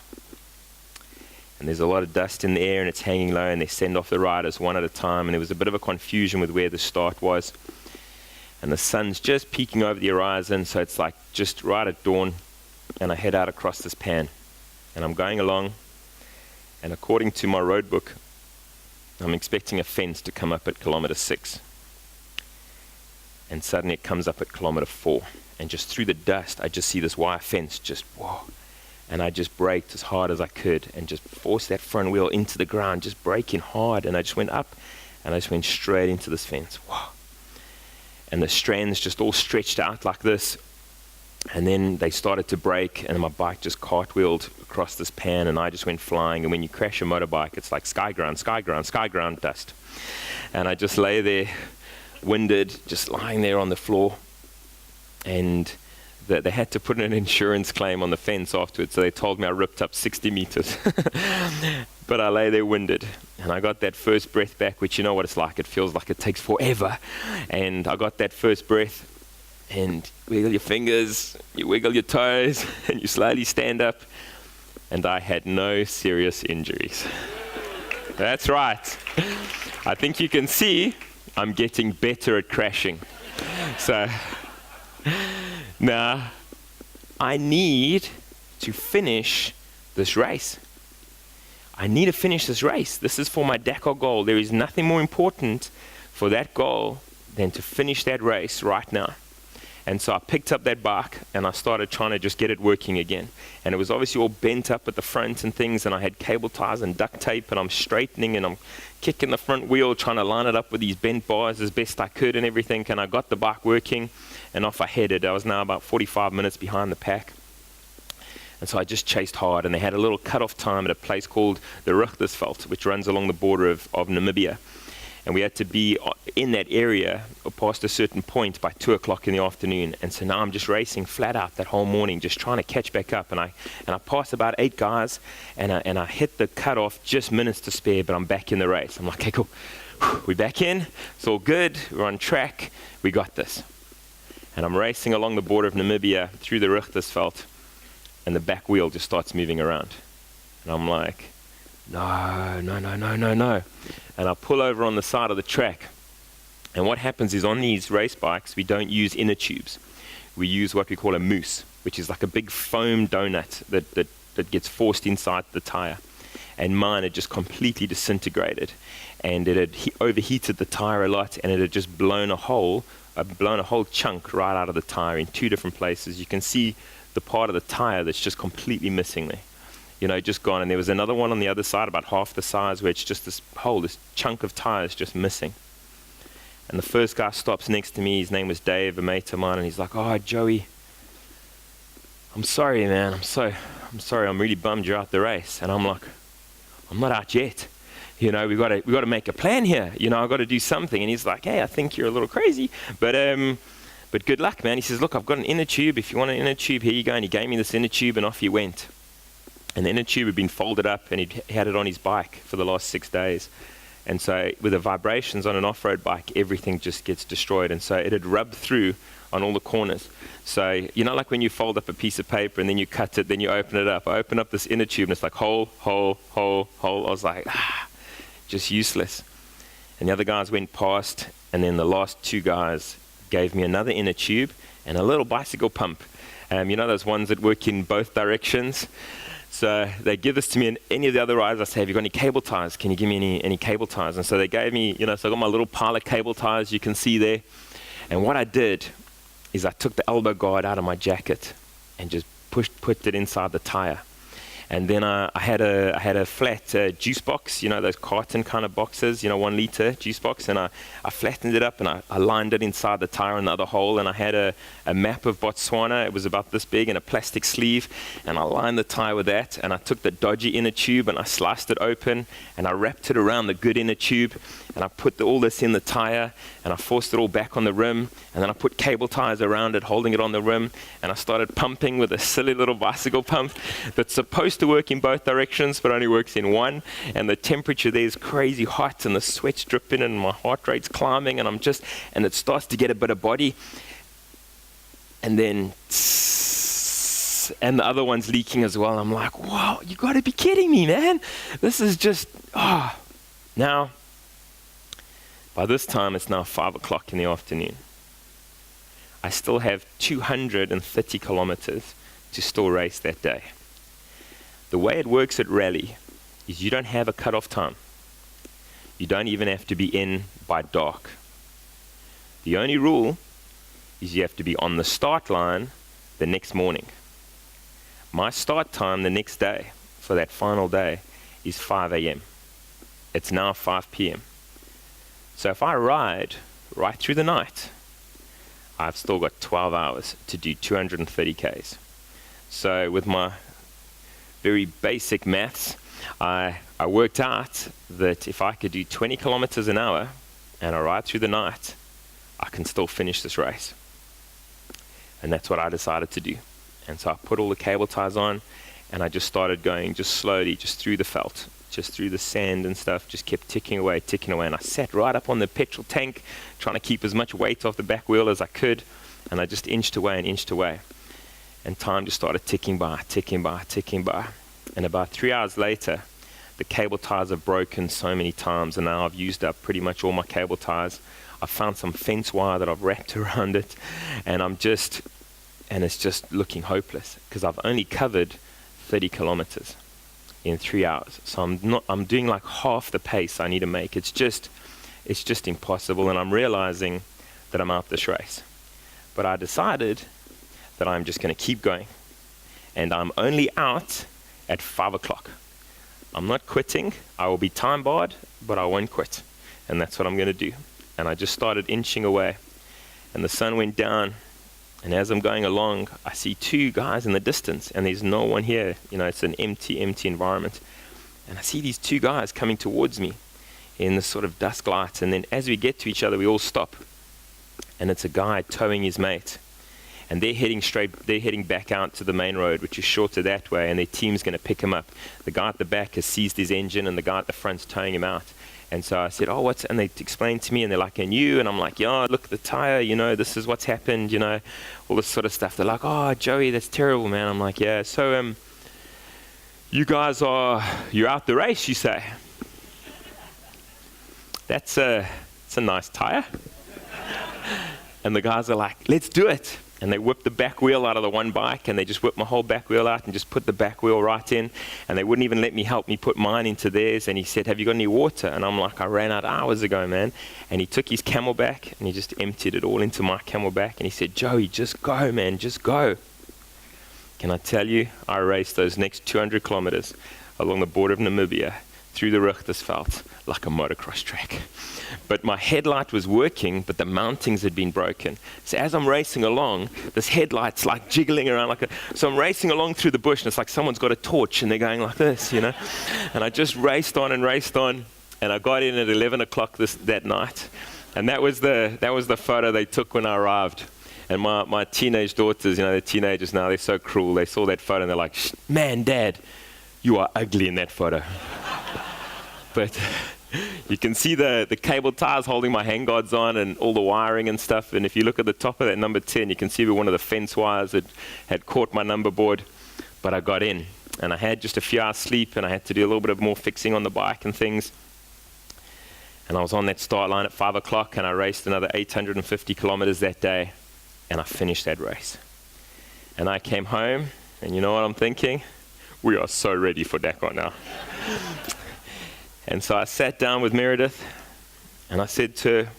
And there's a lot of dust in the air, and it's hanging low, and they send off the riders one at a time, and there was a bit of a confusion with where the start was. And the sun's just peeking over the horizon, so it's like just right at dawn, and I head out across this pan. And I'm going along, and according to my road book, I'm expecting a fence to come up at kilometer 6. And suddenly it comes up at kilometer 4. And just through the dust, I just see this wire fence just, whoa. And I just braked as hard as I could and just forced that front wheel into the ground, just braking hard. And I just went up and I just went straight into this fence. Whoa. And the strands just all stretched out like this. And then they started to break, and my bike just cartwheeled across this pan, and I just went flying. And when you crash a motorbike, it's like sky ground dust. And I just lay there, winded, just lying there on the floor. And they had to put an insurance claim on the fence afterwards, so they told me I ripped up 60 meters. But I lay there winded, and I got that first breath back, which you know what it's like. It feels like it takes forever. And I got that first breath, and wiggle your fingers, you wiggle your toes, and you slowly stand up. And I had no serious injuries. That's right. I think you can see I'm getting better at crashing. So now I need to finish this race. I need to finish this race. This is for my Dakar goal. There is nothing more important for that goal than to finish that race right now. And so I picked up that bike and I started trying to just get it working again. And it was obviously all bent up at the front and things, and I had cable ties and duct tape, and I'm straightening and I'm kicking the front wheel, trying to line it up with these bent bars as best I could and everything. And I got the bike working, and off I headed. I was now about 45 minutes behind the pack. And so I just chased hard, and they had a little cut-off time at a place called the Richtersveld, which runs along the border of Namibia. And we had to be in that area past a certain point by 2 o'clock in the afternoon. And so now I'm just racing flat out that whole morning, just trying to catch back up. And I passed about 8 guys, and I hit the cutoff just minutes to spare, but I'm back in the race. I'm like, okay, cool. We're back in. It's all good. We're on track. We got this. And I'm racing along the border of Namibia through the Richtersveld, and the back wheel just starts moving around. And I'm like, no. And I pull over on the side of the track. And what happens is, on these race bikes, we don't use inner tubes. We use what we call a mousse, which is like a big foam donut that gets forced inside the tire. And mine had just completely disintegrated. And it had overheated the tire a lot, and it had just blown a whole chunk right out of the tire in 2 different places. You can see the part of the tire that's just completely missing there. Just gone. And there was another one on the other side, about half the size, where it's just this chunk of tire is just missing. And the first guy stops next to me. His name was Dave, a mate of mine, and he's like, "Oh, Joey, I'm sorry, man. I'm sorry. I'm really bummed you're out the race." And I'm like, "I'm not out yet. We got to make a plan here. I've got to do something." And he's like, "Hey, I think you're a little crazy, but good luck, man." He says, "Look, I've got an inner tube. If you want an inner tube, here you go." And he gave me this inner tube, and off he went. And the inner tube had been folded up, and he had it on his bike for the last 6 days. And so with the vibrations on an off-road bike, everything just gets destroyed. And so it had rubbed through on all the corners. So, like when you fold up a piece of paper and then you cut it, then you open it up. I open up this inner tube, and it's like hole, hole, hole, hole. I was like, just useless. And the other guys went past, and then the last 2 guys gave me another inner tube and a little bicycle pump. Those ones that work in both directions. So they give this to me, and any of the other riders, I say, "Have you got any cable ties? Can you give me any cable ties?" And so they gave me, so I got my little pile of cable ties you can see there. And what I did is I took the elbow guard out of my jacket and just put it inside the tire. And then I had a flat juice box, those carton kind of boxes, 1 liter juice box, and I flattened it up, and I lined it inside the tire in the other hole, and I had a map of Botswana. It was about this big in a plastic sleeve, and I lined the tire with that, and I took the dodgy inner tube and I sliced it open, and I wrapped it around the good inner tube, and I put all this in the tire, and I forced it all back on the rim, and then I put cable ties around it, holding it on the rim, and I started pumping with a silly little bicycle pump that's supposed to work in both directions but only works in one. And the temperature there is crazy hot, and the sweat's dripping, and my heart rate's climbing, and and it starts to get a bit of body, and then and the other one's leaking as well. I'm like, wow, you got to be kidding me, man. This is just Now by this time it's now 5 o'clock in the afternoon. I still have 230 kilometers to still race that day. The way it works at rally is you don't have a cutoff time. You don't even have to be in by dark. The only rule is you have to be on the start line the next morning. My start time the next day for that final day is 5 a.m. It's now 5 p.m. So if I ride right through the night, I've still got 12 hours to do 230 Ks. So with my very basic maths, I worked out that if I could do 20 kilometers an hour and I ride through the night, I can still finish this race. And that's what I decided to do. And so I put all the cable ties on, and I just started going just slowly, just through the veld, just through the sand and stuff, just kept ticking away. And I sat right up on the petrol tank, trying to keep as much weight off the back wheel as I could, and I just inched away. And time just started ticking by. And about 3 hours later, the cable ties have broken so many times, and now I've used up pretty much all my cable ties. I found some fence wire that I've wrapped around it, and it's just looking hopeless, because I've only covered 30 kilometers in 3 hours. So I'm doing like half the pace I need to make. It's just impossible, and I'm realizing that I'm out this race. But I decided that I'm just going to keep going, and I'm only out at 5 o'clock. I'm not quitting. I will be time barred, but I won't quit, and that's what I'm going to do. And I just started inching away, and the sun went down, and as I'm going along, I see 2 guys in the distance, and there's no one here. It's an empty environment. And I see these 2 guys coming towards me in the sort of dusk light. And then as we get to each other, we all stop. And it's a guy towing his mate. And they're heading back out to the main road, which is shorter that way, and their team's going to pick him up. The guy at the back has seized his engine, and the guy at the front's towing him out. And so I said, oh, and they explained to me, and they're like, and you? And I'm like, yeah, look at the tire, this is what's happened, all this sort of stuff. They're like, oh, Joey, that's terrible, man. I'm like, yeah, so you guys you're out the race, you say? It's a nice tire. And the guys are like, let's do it. And they whipped the back wheel out of the one bike, and they just whipped my whole back wheel out and just put the back wheel right in. And they wouldn't even let me help me put mine into theirs. And he said, have you got any water? And I'm like, I ran out hours ago, man. And he took his Camelback and he just emptied it all into my Camelback. And he said, Joey, just go, man, just go. Can I tell you, I raced those next 200 kilometers along the border of Namibia through the Richtersveld like a motocross track. But my headlight was working, but the mountings had been broken. So as I'm racing along, this headlight's like jiggling around so I'm racing along through the bush, and it's like someone's got a torch and they're going like this, And I just raced on, and I got in at 11 o'clock that night. And that was the photo they took when I arrived. And my teenage daughters, they're teenagers now, they're so cruel. They saw that photo and they're like, man, Dad, you are ugly in that photo. But you can see the cable ties holding my handguards on and all the wiring and stuff. And if you look at the top of that number 10, you can see where one of the fence wires had caught my number board. But I got in, and I had just a few hours sleep, and I had to do a little bit of more fixing on the bike and things. And I was on that start line at 5 o'clock, and I raced another 850 kilometers that day, and I finished that race. And I came home, and you know what I'm thinking? We are so ready for Dakar now. And so I sat down with Meredith, and I said to her,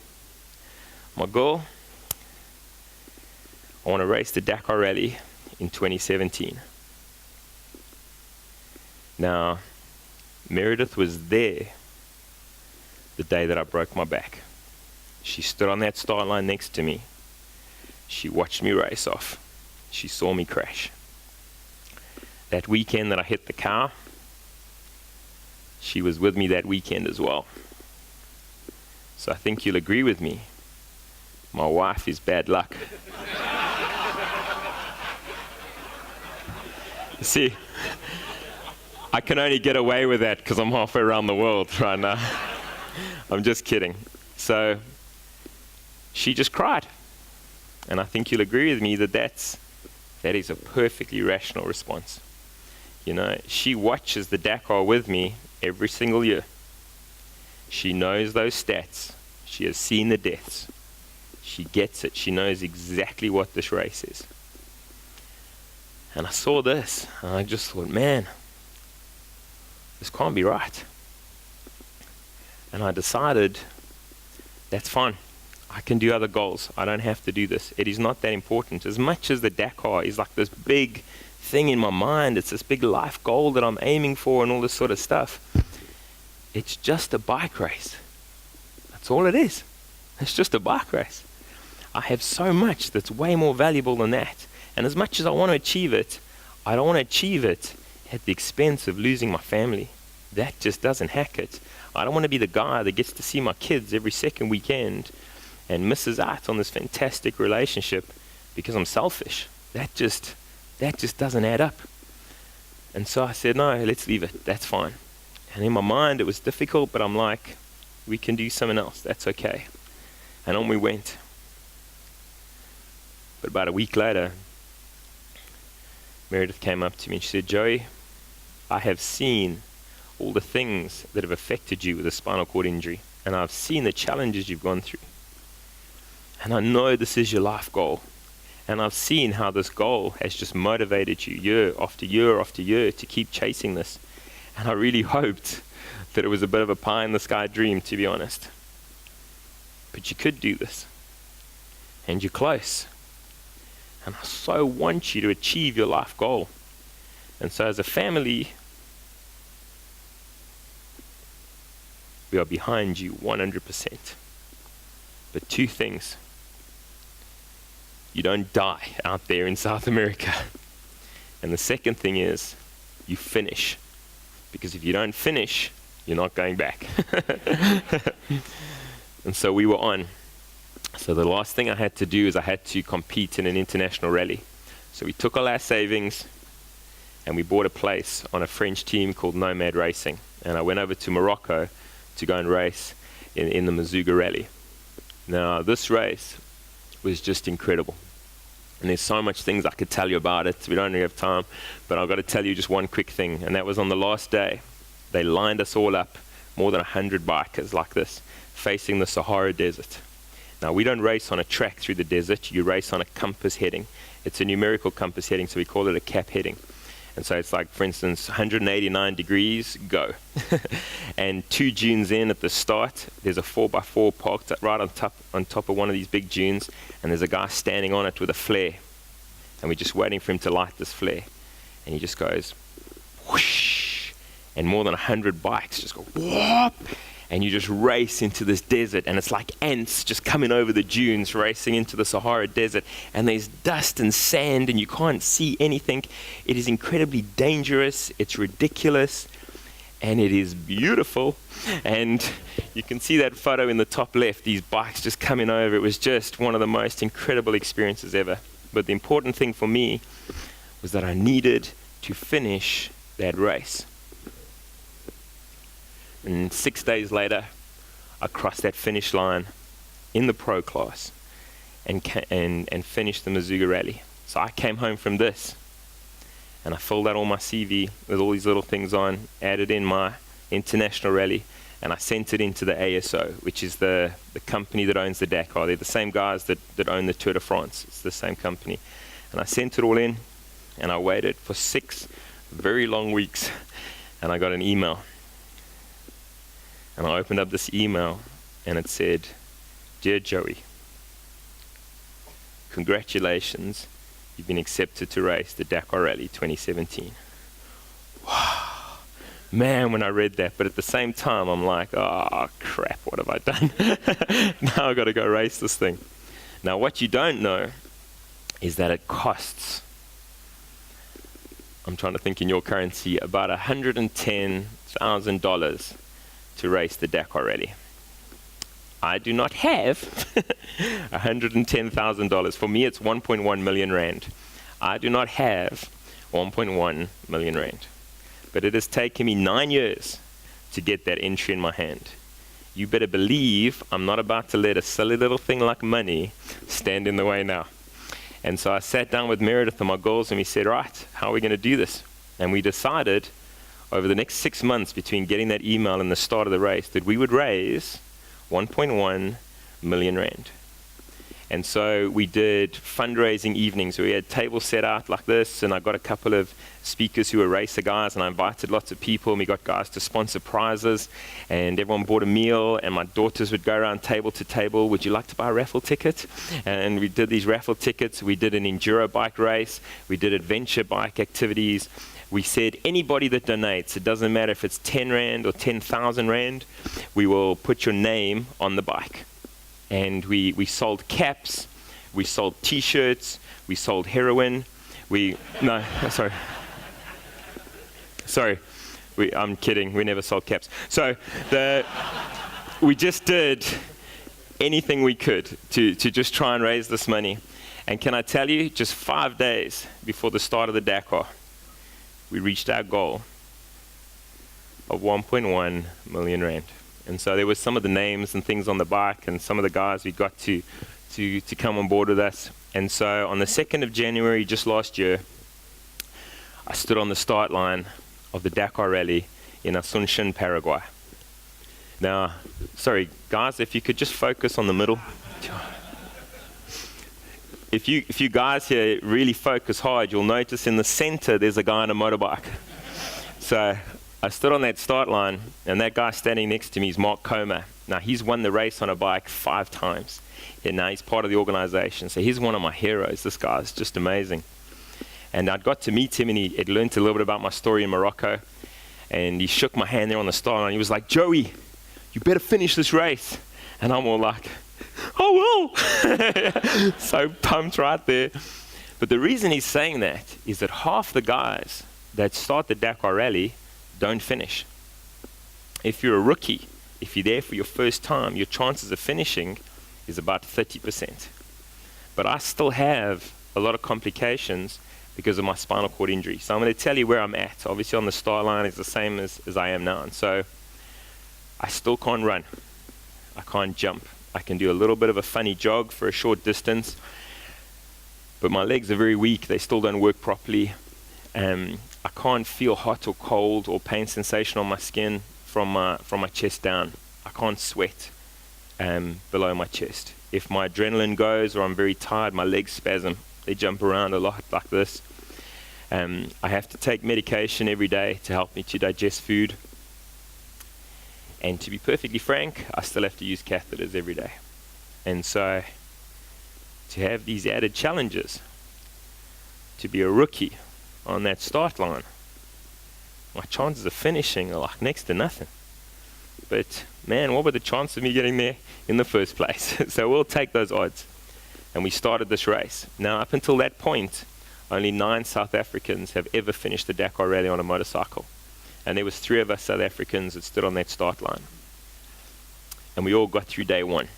my girl, I want to race the Dakar Rally in 2017. Now, Meredith was there the day that I broke my back. She stood on that start line next to me. She watched me race off. She saw me crash. That weekend that I hit the car, she was with me that weekend as well. So I think you'll agree with me. My wife is bad luck. See, I can only get away with that because I'm halfway around the world right now. I'm just kidding. So she just cried. And I think you'll agree with me that is a perfectly rational response. She watches the Dakar with me every single year. She knows those stats. She has seen the deaths. She gets it. She knows exactly what this race is. And I saw this, and I just thought, man, this can't be right. And I decided, that's fine. I can do other goals. I don't have to do this. It is not that important. As much as the Dakar is like this big thing in my mind, it's this big life goal that I'm aiming for and all this sort of stuff. It's just a bike race. That's all it is. It's just a bike race. I have so much that's way more valuable than that. And as much as I want to achieve it, I don't want to achieve it at the expense of losing my family. That just doesn't hack it. I don't want to be the guy that gets to see my kids every second weekend and misses out on this fantastic relationship because I'm selfish. That just doesn't add up. And so I said, no, let's leave it. That's fine. And in my mind, it was difficult, but I'm like, we can do something else. That's okay. And on we went. But about a week later, Meredith came up to me and she said, Joey, I have seen all the things that have affected you with a spinal cord injury, and I've seen the challenges you've gone through. And I know this is your life goal. And I've seen how this goal has just motivated you year after year after year to keep chasing this. And I really hoped that it was a bit of a pie in the sky dream, to be honest. But you could do this. And you're close. And I so want you to achieve your life goal. And so as a family, we are behind you 100%. But two things. You don't die out there in South America. And the second thing is, you finish. Because if you don't finish, You're not going back. And so we were on. So the last thing I had to do is I had to compete in an international rally. So we took all our savings and we bought a place on a French team called Nomad Racing. And I went over to Morocco to go and race in the Mazuga Rally. Now, this race was just incredible. And there's so much things I could tell you about it. We don't really have time, but I've got to tell you just one quick thing. And that was on the last day. They lined us all up, more than 100 bikers like this, facing the Sahara Desert. Now, we don't race on a track through the desert. You race on a compass heading. It's a numerical compass heading, so we call it a cap heading. And so it's like, for instance, 189 degrees, go. And 2 dunes in at the start, there's a 4x4 parked right on top of one of these big dunes, and there's a guy standing on it with a flare. And we're just waiting for him to light this flare. And he just goes, whoosh, and more than 100 bikes just go, whoop, and you just race into this desert, and it's like ants just coming over the dunes, racing into the Sahara Desert, and there's dust and sand, and you can't see anything. It is incredibly dangerous, it's ridiculous, and it is beautiful. And you can see that photo in the top left, these bikes just coming over. It was just one of the most incredible experiences ever. But the important thing for me was that I needed to finish that race. And 6 days later, I crossed that finish line in the pro class and finished the Mazuga Rally. So I came home from this and I filled out all my CV with all these little things on, added in my international rally, and I sent it into the ASO, which is the company that owns the Dakar. They're the same guys that own the Tour de France. It's the same company. And I sent it all in, and I waited for 6 very long weeks, and I got an email. And I opened up this email, and it said, "Dear Joey, congratulations, you've been accepted to race the Dakar Rally 2017. Wow. Man, when I read that, but at the same time, I'm like, oh, crap, what have I done? Now I've got to go race this thing. Now, what you don't know is that it costs, I'm trying to think in your currency, about $110,000 to race the Dakar Rally. I do not have $110,000. For me, it's 1.1 million rand. I do not have 1.1 million rand. But it has taken me 9 years to get that entry in my hand. You better believe I'm not about to let a silly little thing like money stand in the way now. And so I sat down with Meredith and my girls and we said, right, how are we going to do this? And we decided over the next 6 months between getting that email and the start of the race that we would raise 1.1 million rand. And so we did fundraising evenings. We had tables set out like this, and I got a couple of speakers who were racer guys, and I invited lots of people, and we got guys to sponsor prizes, and everyone bought a meal, and my daughters would go around table to table, would you like to buy a raffle ticket? And we did these raffle tickets. We did an enduro bike race. We did adventure bike activities. We said anybody that donates, it doesn't matter if it's 10 rand or 10,000 rand, we will put your name on the bike. And we sold caps, we sold t-shirts, we sold heroin, I'm kidding, we never sold caps. So we just did anything we could to just try and raise this money. And can I tell you, just 5 days before the start of the Dakar, we reached our goal of 1.1 million rand. And so there was some of the names and things on the bike and some of the guys we got to come on board with us. And so on the 2nd of January, just last year, I stood on the start line of the Dakar Rally in Asunción, Paraguay. Now, sorry, guys, if you could just focus on the middle. If you guys here really focus hard, you'll notice in the center there's a guy on a motorbike. So I stood on that start line, and that guy standing next to me is Mark Comer. Now, he's won the race on a bike 5 times. And now he's part of the organization. So he's one of my heroes. This guy's just amazing. And I'd got to meet him, and he had learned a little bit about my story in Morocco. And he shook my hand there on the start line. He was like, "Joey, you better finish this race." And I'm all like, "Oh, well." So pumped right there. But the reason he's saying that is that half the guys that start the Dakar Rally don't finish. if you're a rookie, if you're there for your first time, your chances of finishing is about 30%. But I still have a lot of complications because of my spinal cord injury. So I'm going to tell you where I'm at. Obviously on the start line is the same as I am now. And so I still can't run. I can't jump. I can do a little bit of a funny jog for a short distance, but my legs are very weak. They still don't work properly. I can't feel hot or cold or pain sensation on my skin from my chest down. I can't sweat below my chest. If my adrenaline goes or I'm very tired, my legs spasm. They jump around a lot like this. I have to take medication every day to help me to digest food. And to be perfectly frank, I still have to use catheters every day. And so to have these added challenges, to be a rookie on that start line, my chances of finishing are like next to nothing. But man, what were the chances of me getting there in the first place? So we'll take those odds. And we started this race. Now, up until that point, only 9 South Africans have ever finished the Dakar Rally on a motorcycle. And there was 3 of us South Africans that stood on that start line. And we all got through day 1.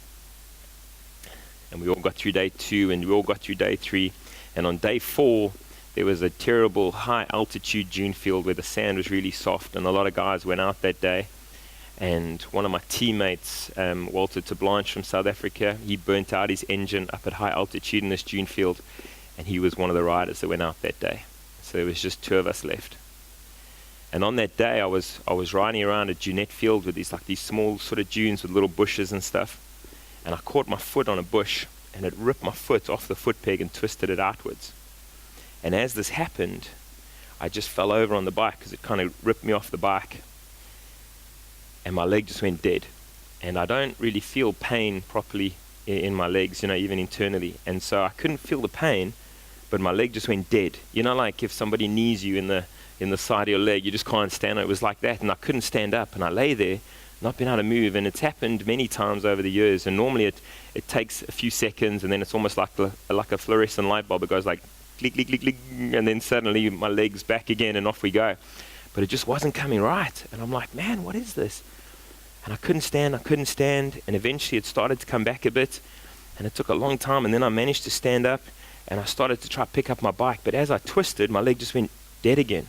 And we all got through day 2, and we all got through day 3. And on day 4, there was a terrible high altitude dune field where the sand was really soft, and a lot of guys went out that day. And one of my teammates, Walter Terblanche from South Africa, he burnt out his engine up at high altitude in this dune field, and he was one of the riders that went out that day. So there was just 2 of us left. And on that day, I was riding around a dunette field with these small sort of dunes with little bushes and stuff. And I caught my foot on a bush, and it ripped my foot off the foot peg and twisted it outwards. And as this happened, I just fell over on the bike because it kind of ripped me off the bike. And my leg just went dead. And I don't really feel pain properly in my legs, even internally. And so I couldn't feel the pain, but my leg just went dead. Like if somebody knees you in the side of your leg, you just can't stand it. It was like that, and I couldn't stand up, and I lay there, not being able to move. And it's happened many times over the years, and normally it takes a few seconds, and then it's almost like a fluorescent light bulb. It goes like click, click, click, click, and then suddenly my leg's back again, and off we go. But it just wasn't coming right, and I'm like, man, what is this? And I couldn't stand, and eventually it started to come back a bit, and it took a long time, and then I managed to stand up, and I started to try to pick up my bike, but as I twisted, my leg just went dead again.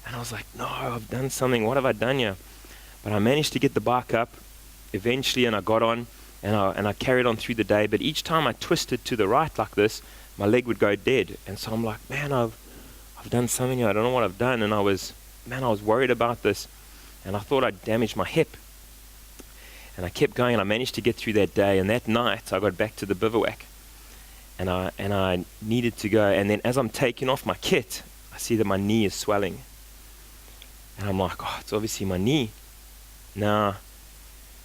And I was like, no, I've done something. What have I done here? But I managed to get the bike up eventually, and I got on, and I carried on through the day. But each time I twisted to the right like this, my leg would go dead. And so I'm like, man, I've done something here. I don't know what I've done. And I was worried about this. And I thought I'd damaged my hip. And I kept going, and I managed to get through that day. And that night, I got back to the bivouac. And I needed to go. And then as I'm taking off my kit, I see that my knee is swelling. And I'm like, oh, it's obviously my knee. Now,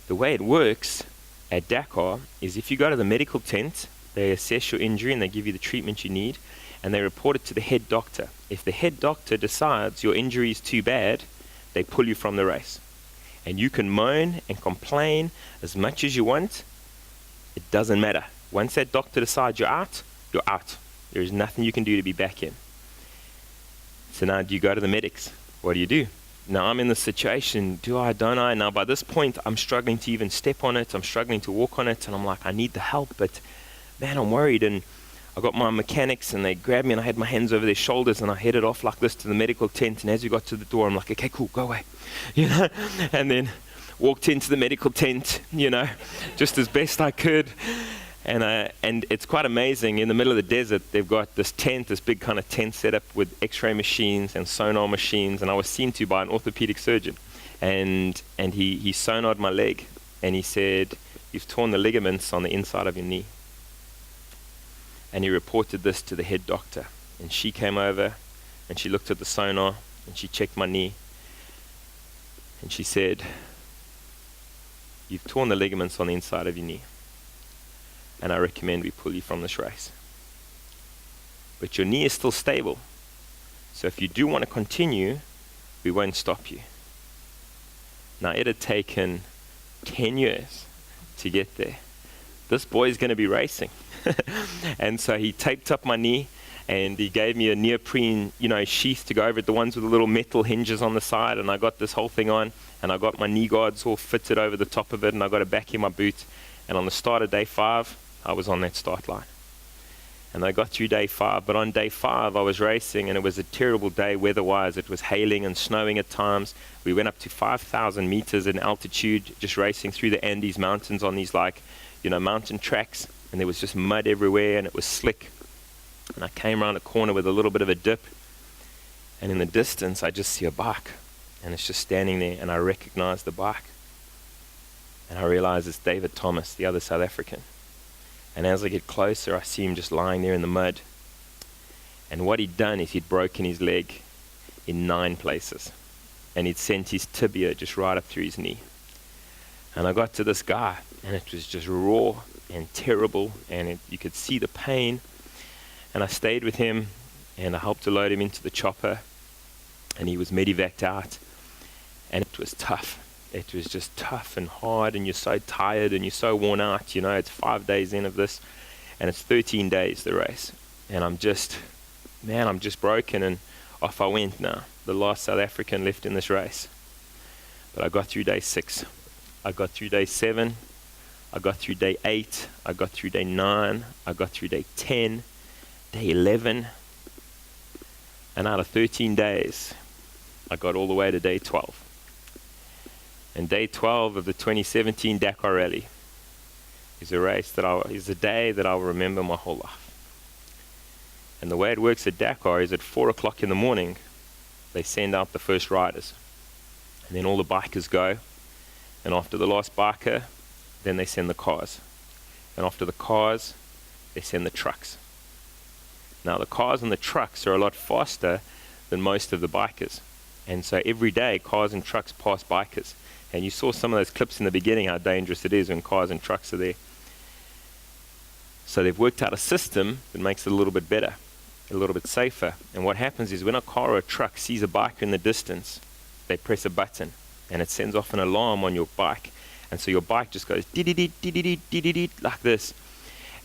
the way it works at Dakar is if you go to the medical tent, they assess your injury and they give you the treatment you need, and they report it to the head doctor. If the head doctor decides your injury is too bad, they pull you from the race. And you can moan and complain as much as you want. It doesn't matter. Once that doctor decides you're out, you're out. There is nothing you can do to be back in. So now do you go to the medics? What do you do? Now I'm in this situation, do I, don't I? Now by this point, I'm struggling to even step on it. I'm struggling to walk on it. And I'm like, I need the help, but man, I'm worried. And I got my mechanics, and they grabbed me, and I had my hands over their shoulders, and I headed off like this to the medical tent. And as we got to the door, I'm like, okay, cool, go away. And then walked into the medical tent, just as best I could. And it's quite amazing. In the middle of the desert, they've got this tent, this big kind of tent set up with x-ray machines and sonar machines. And I was seen to by an orthopedic surgeon. And he sonared my leg. And he said, you've torn the ligaments on the inside of your knee. And he reported this to the head doctor. And she came over, and she looked at the sonar, and she checked my knee. And she said, you've torn the ligaments on the inside of your knee. And I recommend we pull you from this race. But your knee is still stable. So if you do want to continue, we won't stop you. Now, it had taken 10 years to get there. This boy is going to be racing. And so he taped up my knee, and he gave me a neoprene, sheath to go over it, the ones with the little metal hinges on the side, and I got this whole thing on, and I got my knee guards all fitted over the top of it, and I got it back in my boot. And on the start of day 5, I was on that start line. And I got through day 5, but on day 5 I was racing, and it was a terrible day weather-wise. It was hailing and snowing at times. We went up to 5,000 meters in altitude, just racing through the Andes mountains on these mountain tracks, and there was just mud everywhere, and it was slick. And I came around a corner with a little bit of a dip, and in the distance I just see a bike, and it's just standing there, and I recognize the bike. And I realize it's David Thomas, the other South African. And as I get closer, I see him just lying there in the mud. And what he'd done is he'd broken his leg in 9 places. And he'd sent his tibia just right up through his knee. And I got to this guy, and it was just raw and terrible, and you could see the pain. And I stayed with him, and I helped to load him into the chopper, and he was medevaced out. And it was tough. It was just tough and hard, and you're so tired and you're so worn out. It's 5 days in of this, and it's 13 days, the race. And I'm just broken, and off I went now. The last South African left in this race. But I got through day 6. I got through day 7. I got through day 8. I got through day 9. I got through day 10, day 11. And out of 13 days, I got all the way to day 12. And day 12 of the 2017 Dakar Rally is a day that I'll remember my whole life. And the way it works at Dakar is at 4 o'clock in the morning, they send out the first riders. And then all the bikers go. And after the last biker, then they send the cars. And after the cars, they send the trucks. Now the cars and the trucks are a lot faster than most of the bikers. And so every day, cars and trucks pass bikers. And you saw some of those clips in the beginning, how dangerous it is when cars and trucks are there. So they've worked out a system that makes it a little bit better, a little bit safer. And what happens is when a car or a truck sees a biker in the distance, they press a button, and it sends off an alarm on your bike. And so your bike just goes dee-dee-dee, dee-dee-dee, dee-dee-dee, like this.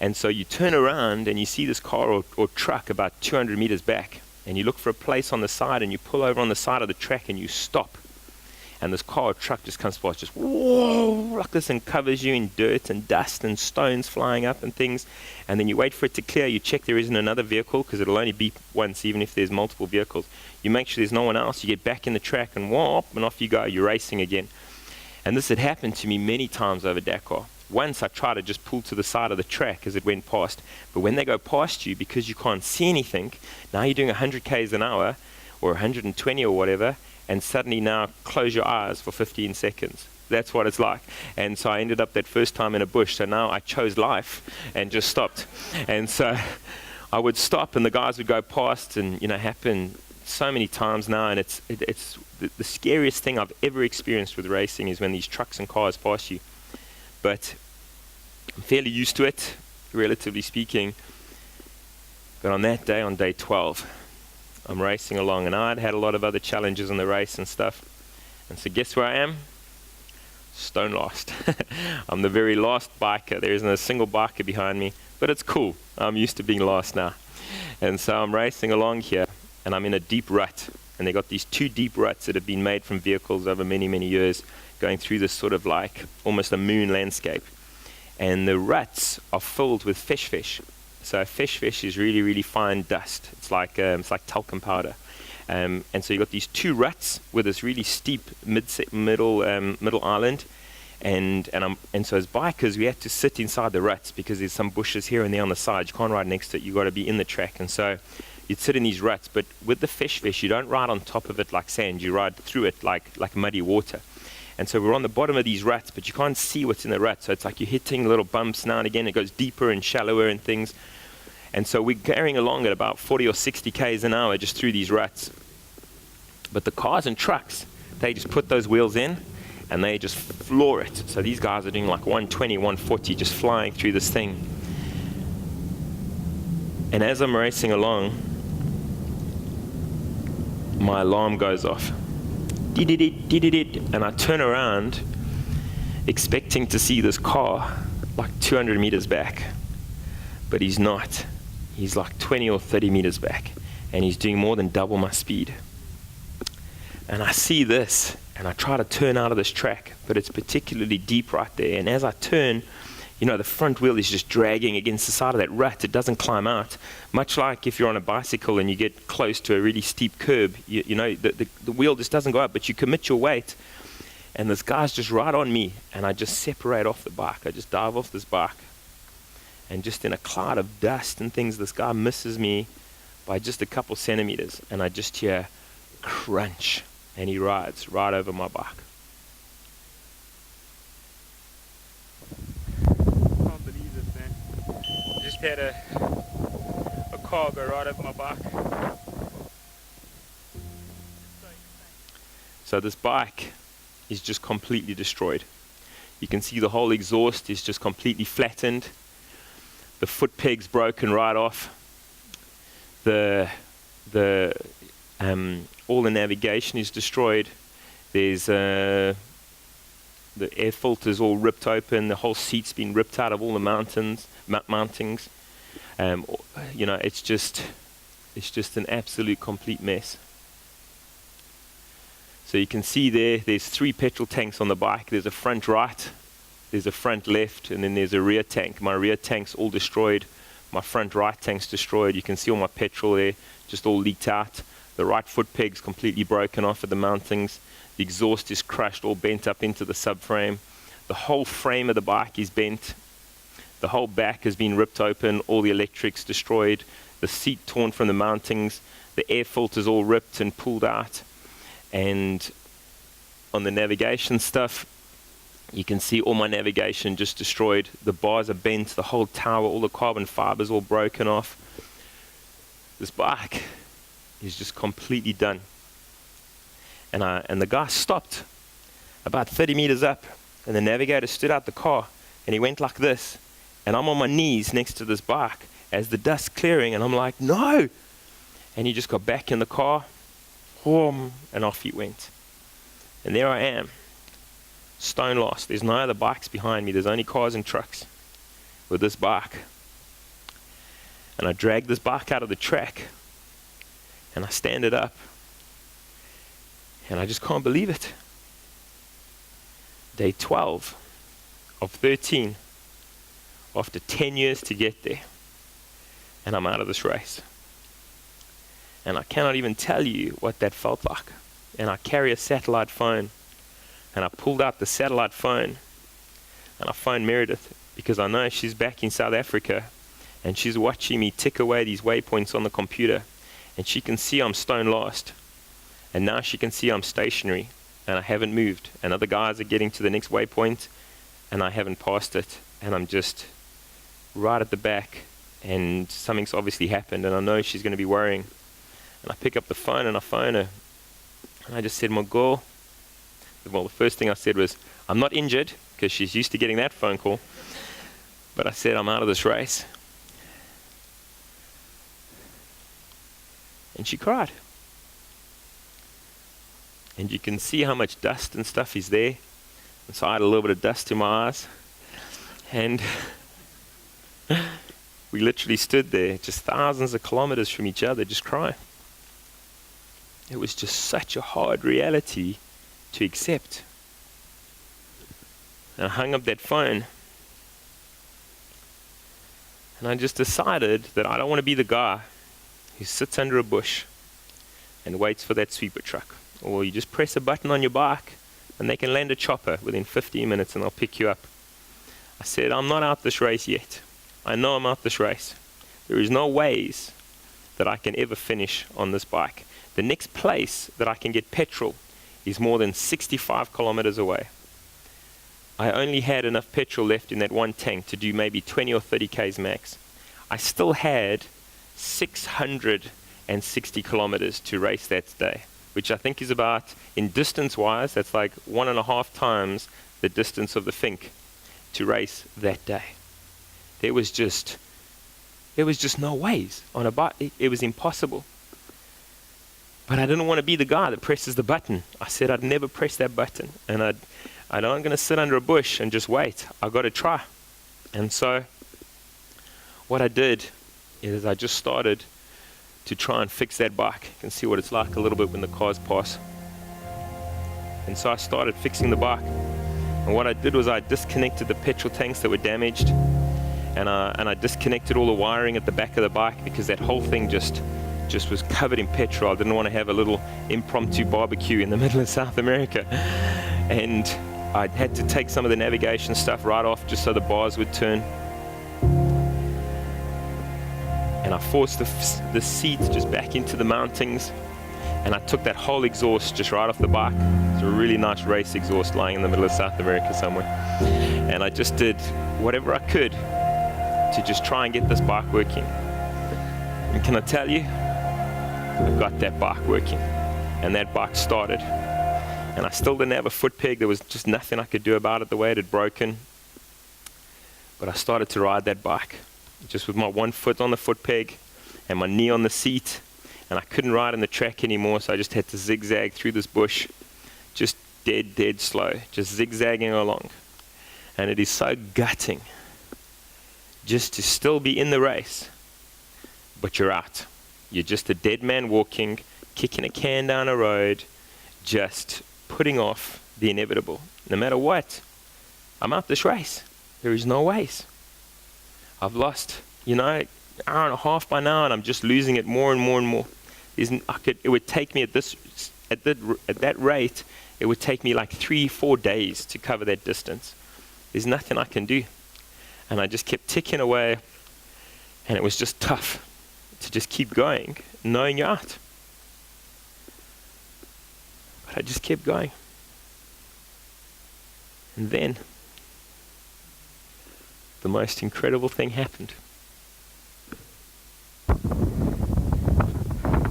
And so you turn around and you see this car or truck about 200 meters back, and you look for a place on the side, and you pull over on the side of the track and you stop. And this car or truck just comes past, just whoa, like this, and covers you in dirt and dust and stones flying up and things. And then you wait for it to clear. You check there isn't another vehicle, because it'll only beep once, even if there's multiple vehicles. You make sure there's no one else. You get back in the track, and whoop, and off you go. You're racing again. And this had happened to me many times over Dakar. Once I tried to just pull to the side of the track as it went past. But when they go past you, because you can't see anything, now you're doing 100 k's an hour or 120 or whatever, and suddenly now close your eyes for 15 seconds. That's what it's like. And so I ended up that first time in a bush. So now I chose life and just stopped. And so I would stop, and the guys would go past, and happen so many times now. And it's the scariest thing I've ever experienced with racing is when these trucks and cars pass you. But I'm fairly used to it, relatively speaking. But on that day, on day 12, I'm racing along, and I'd had a lot of other challenges in the race and stuff. And so guess where I am? Stone last. I'm the very last biker. There isn't a single biker behind me, but it's cool. I'm used to being last now. And so I'm racing along here, and I'm in a deep rut. And they got these 2 deep ruts that have been made from vehicles over many, many years, going through this sort of like almost a moon landscape. And the ruts are filled with fish. So fish is really, really fine dust. It's like talcum powder. And so you got these 2 ruts with this really steep middle island. And so as bikers, we had to sit inside the ruts because there's some bushes here and there on the side. You can't ride next to it. You've got to be in the track. And so you'd sit in these ruts. But with the fish, you don't ride on top of it like sand. You ride through it like muddy water. And so we're on the bottom of these ruts, but you can't see what's in the ruts. So it's like you're hitting little bumps now and again. It goes deeper and shallower and things. And so we're carrying along at about 40 or 60 k's an hour just through these ruts. But the cars and trucks, they just put those wheels in and they just floor it. So these guys are doing like 120, 140, just flying through this thing. And as I'm racing along, my alarm goes off. And I turn around expecting to see this car like 200 meters back. But he's not. He's like 20 or 30 meters back. And he's doing more than double my speed. And I see this. and I try to turn out of this track, but it's particularly deep right there. And as I turn, the front wheel is just dragging against the side of that rut. It doesn't climb out. Much like if you're on a bicycle and you get close to a really steep curb, the wheel just doesn't go up, but you commit your weight. And this guy's just right on me, and I just separate off the bike. I just dive off this bike. And just in a cloud of dust and things, this guy misses me by just a couple centimeters, and I just hear crunch, and he rides right over my bike. Can't believe this, man. Just had a car go right over my bike. So this bike is just completely destroyed. You can see the whole exhaust is just completely flattened. The foot peg's broken right off. All the navigation is destroyed. There's the air filter's all ripped open. The whole seat's been ripped out of all the mountings. It's just an absolute complete mess. So you can see there's 3 petrol tanks on the bike. There's a front right, there's a front left, and then there's a rear tank. My rear tank's all destroyed. My front right tank's destroyed. You can see all my petrol there, just all leaked out. The right foot peg's completely broken off at the mountings. The exhaust is crushed, all bent up into the subframe. The whole frame of the bike is bent. The whole back has been ripped open, all the electrics destroyed. The seat torn from the mountings. The air filter's all ripped and pulled out. And on the navigation stuff, you can see all my navigation just destroyed. The bars are bent, the whole tower, all the carbon fibers all broken off. This bike is just completely done. And the guy stopped about 30 meters up, and the navigator stood out the car, and he went like this. And I'm on my knees next to this bike as the dust's clearing, and I'm like, no! And he just got back in the car, and off he went. And there I am, stone lost. There's no other bikes behind me. There's only cars and trucks with this bike. And I drag this bike out of the track, and I stand it up, and I just can't believe it. Day 12 of 13, after 10 years to get there, and I'm out of this race. And I cannot even tell you what that felt like. And I carry a satellite phone, and I pulled out the satellite phone, and I phoned Meredith, because I know she's back in South Africa, and she's watching me tick away these waypoints on the computer, and she can see I'm stone lost, and now she can see I'm stationary, and I haven't moved, and other guys are getting to the next waypoint, and I haven't passed it, and I'm just right at the back, and something's obviously happened, and I know she's going to be worrying. And I pick up the phone and I phone her. And I just said, Mogol. Well, the first thing I said was, I'm not injured, because she's used to getting that phone call. But I said, I'm out of this race. And she cried. And you can see how much dust and stuff is there. And so I had a little bit of dust in my eyes. And we literally stood there, just thousands of kilometers from each other, just crying. It was just such a hard reality to accept. And I hung up that phone. And I just decided that I don't want to be the guy who sits under a bush and waits for that sweeper truck. Or you just press a button on your bike and they can land a chopper within 15 minutes and they'll pick you up. I said, I'm not out this race yet. I know I'm out this race. There is no ways that I can ever finish on this bike. The next place that I can get petrol is more than 65 kilometers away. I only had enough petrol left in that one tank to do maybe 20 or 30 Ks max. I still had 660 kilometers to race that day, which I think is about, in distance-wise, that's like 1.5 times the distance of the Fink to race that day. There was just no ways on a bike. It was impossible. But I didn't want to be the guy that presses the button. I said I'd never press that button. And I'm not going to sit under a bush and just wait. I got to try. And so what I did is I just started to try and fix that bike. You can see what it's like a little bit when the cars pass. And so I started fixing the bike. And what I did was I disconnected the petrol tanks that were damaged, and I disconnected all the wiring at the back of the bike, because that whole thing just was covered in petrol. I didn't want to have a little impromptu barbecue in the middle of South America. And I had to take some of the navigation stuff right off just so the bars would turn. And I forced the seats just back into the mountings, and I took that whole exhaust just right off the bike. It's a really nice race exhaust lying in the middle of South America somewhere. And I just did whatever I could to just try and get this bike working. And can I tell you, I got that bike working, and that bike started. And I still didn't have a foot peg. There was just nothing I could do about it, the way it had broken. But I started to ride that bike, just with my one foot on the foot peg and my knee on the seat. And I couldn't ride in the track anymore, so I just had to zigzag through this bush, just dead slow, just zigzagging along. And it is so gutting just to still be in the race, but you're out. You're just a dead man walking, kicking a can down a road, just putting off the inevitable. No matter what, I'm out this race. There is no ways. I've lost, an hour and a half by now, and I'm just losing it more and more and more. It would take me at that rate, it would take me like 3-4 days to cover that distance. There's nothing I can do. And I just kept ticking away, and it was just tough to just keep going, knowing you're out. But I just kept going. And then the most incredible thing happened.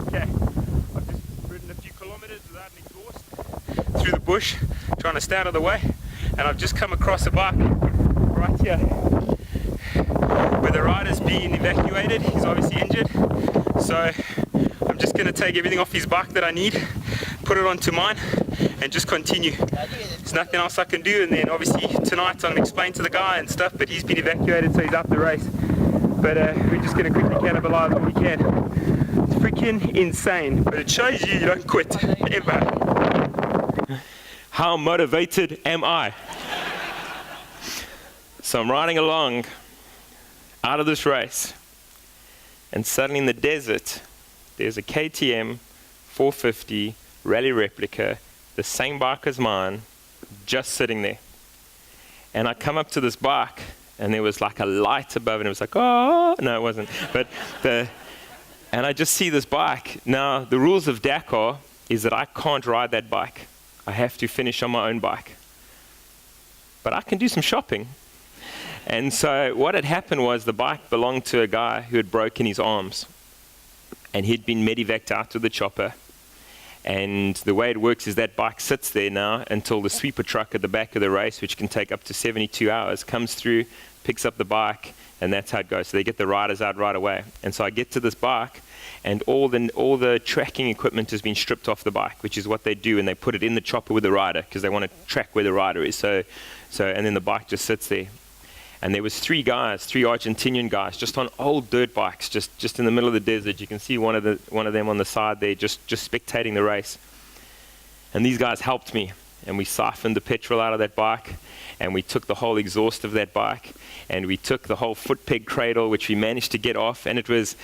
Okay, I've just ridden a few kilometers without an exhaust through the bush, trying to stay out of the way, and I've just come across a bike right here where the rider's being evacuated. He's obviously injured, so I'm just going to take everything off his bike that I need, put it onto mine, and just continue. There's nothing else I can do. And then obviously tonight I'm going to explain to the guy and stuff, but he's been evacuated, so he's out the race. But we're just going to quickly cannibalize what we can. It's freaking insane, but it shows you don't quit, ever. How motivated am I? So I'm riding along out of this race, and suddenly in the desert there's a KTM 450 rally replica, the same bike as mine, just sitting there. And I come up to this bike, and there was like a light above it. It was like, oh, no, it wasn't. And I just see this bike. Now, the rules of Dakar is that I can't ride that bike. I have to finish on my own bike. But I can do some shopping. And so what had happened was the bike belonged to a guy who had broken his arms, and he'd been medevaced out to the chopper. And the way it works is that bike sits there now until the sweeper truck at the back of the race, which can take up to 72 hours, comes through, picks up the bike, and that's how it goes. So they get the riders out right away. And so I get to this bike, and all the tracking equipment has been stripped off the bike, which is what they do, and they put it in the chopper with the rider because they want to track where the rider is. So and then the bike just sits there. And there was three Argentinian guys, just on old dirt bikes, just in the middle of the desert. You can see one of them on the side there, just spectating the race. And these guys helped me, and we siphoned the petrol out of that bike, and we took the whole exhaust of that bike, and we took the whole foot peg cradle, which we managed to get off. And it was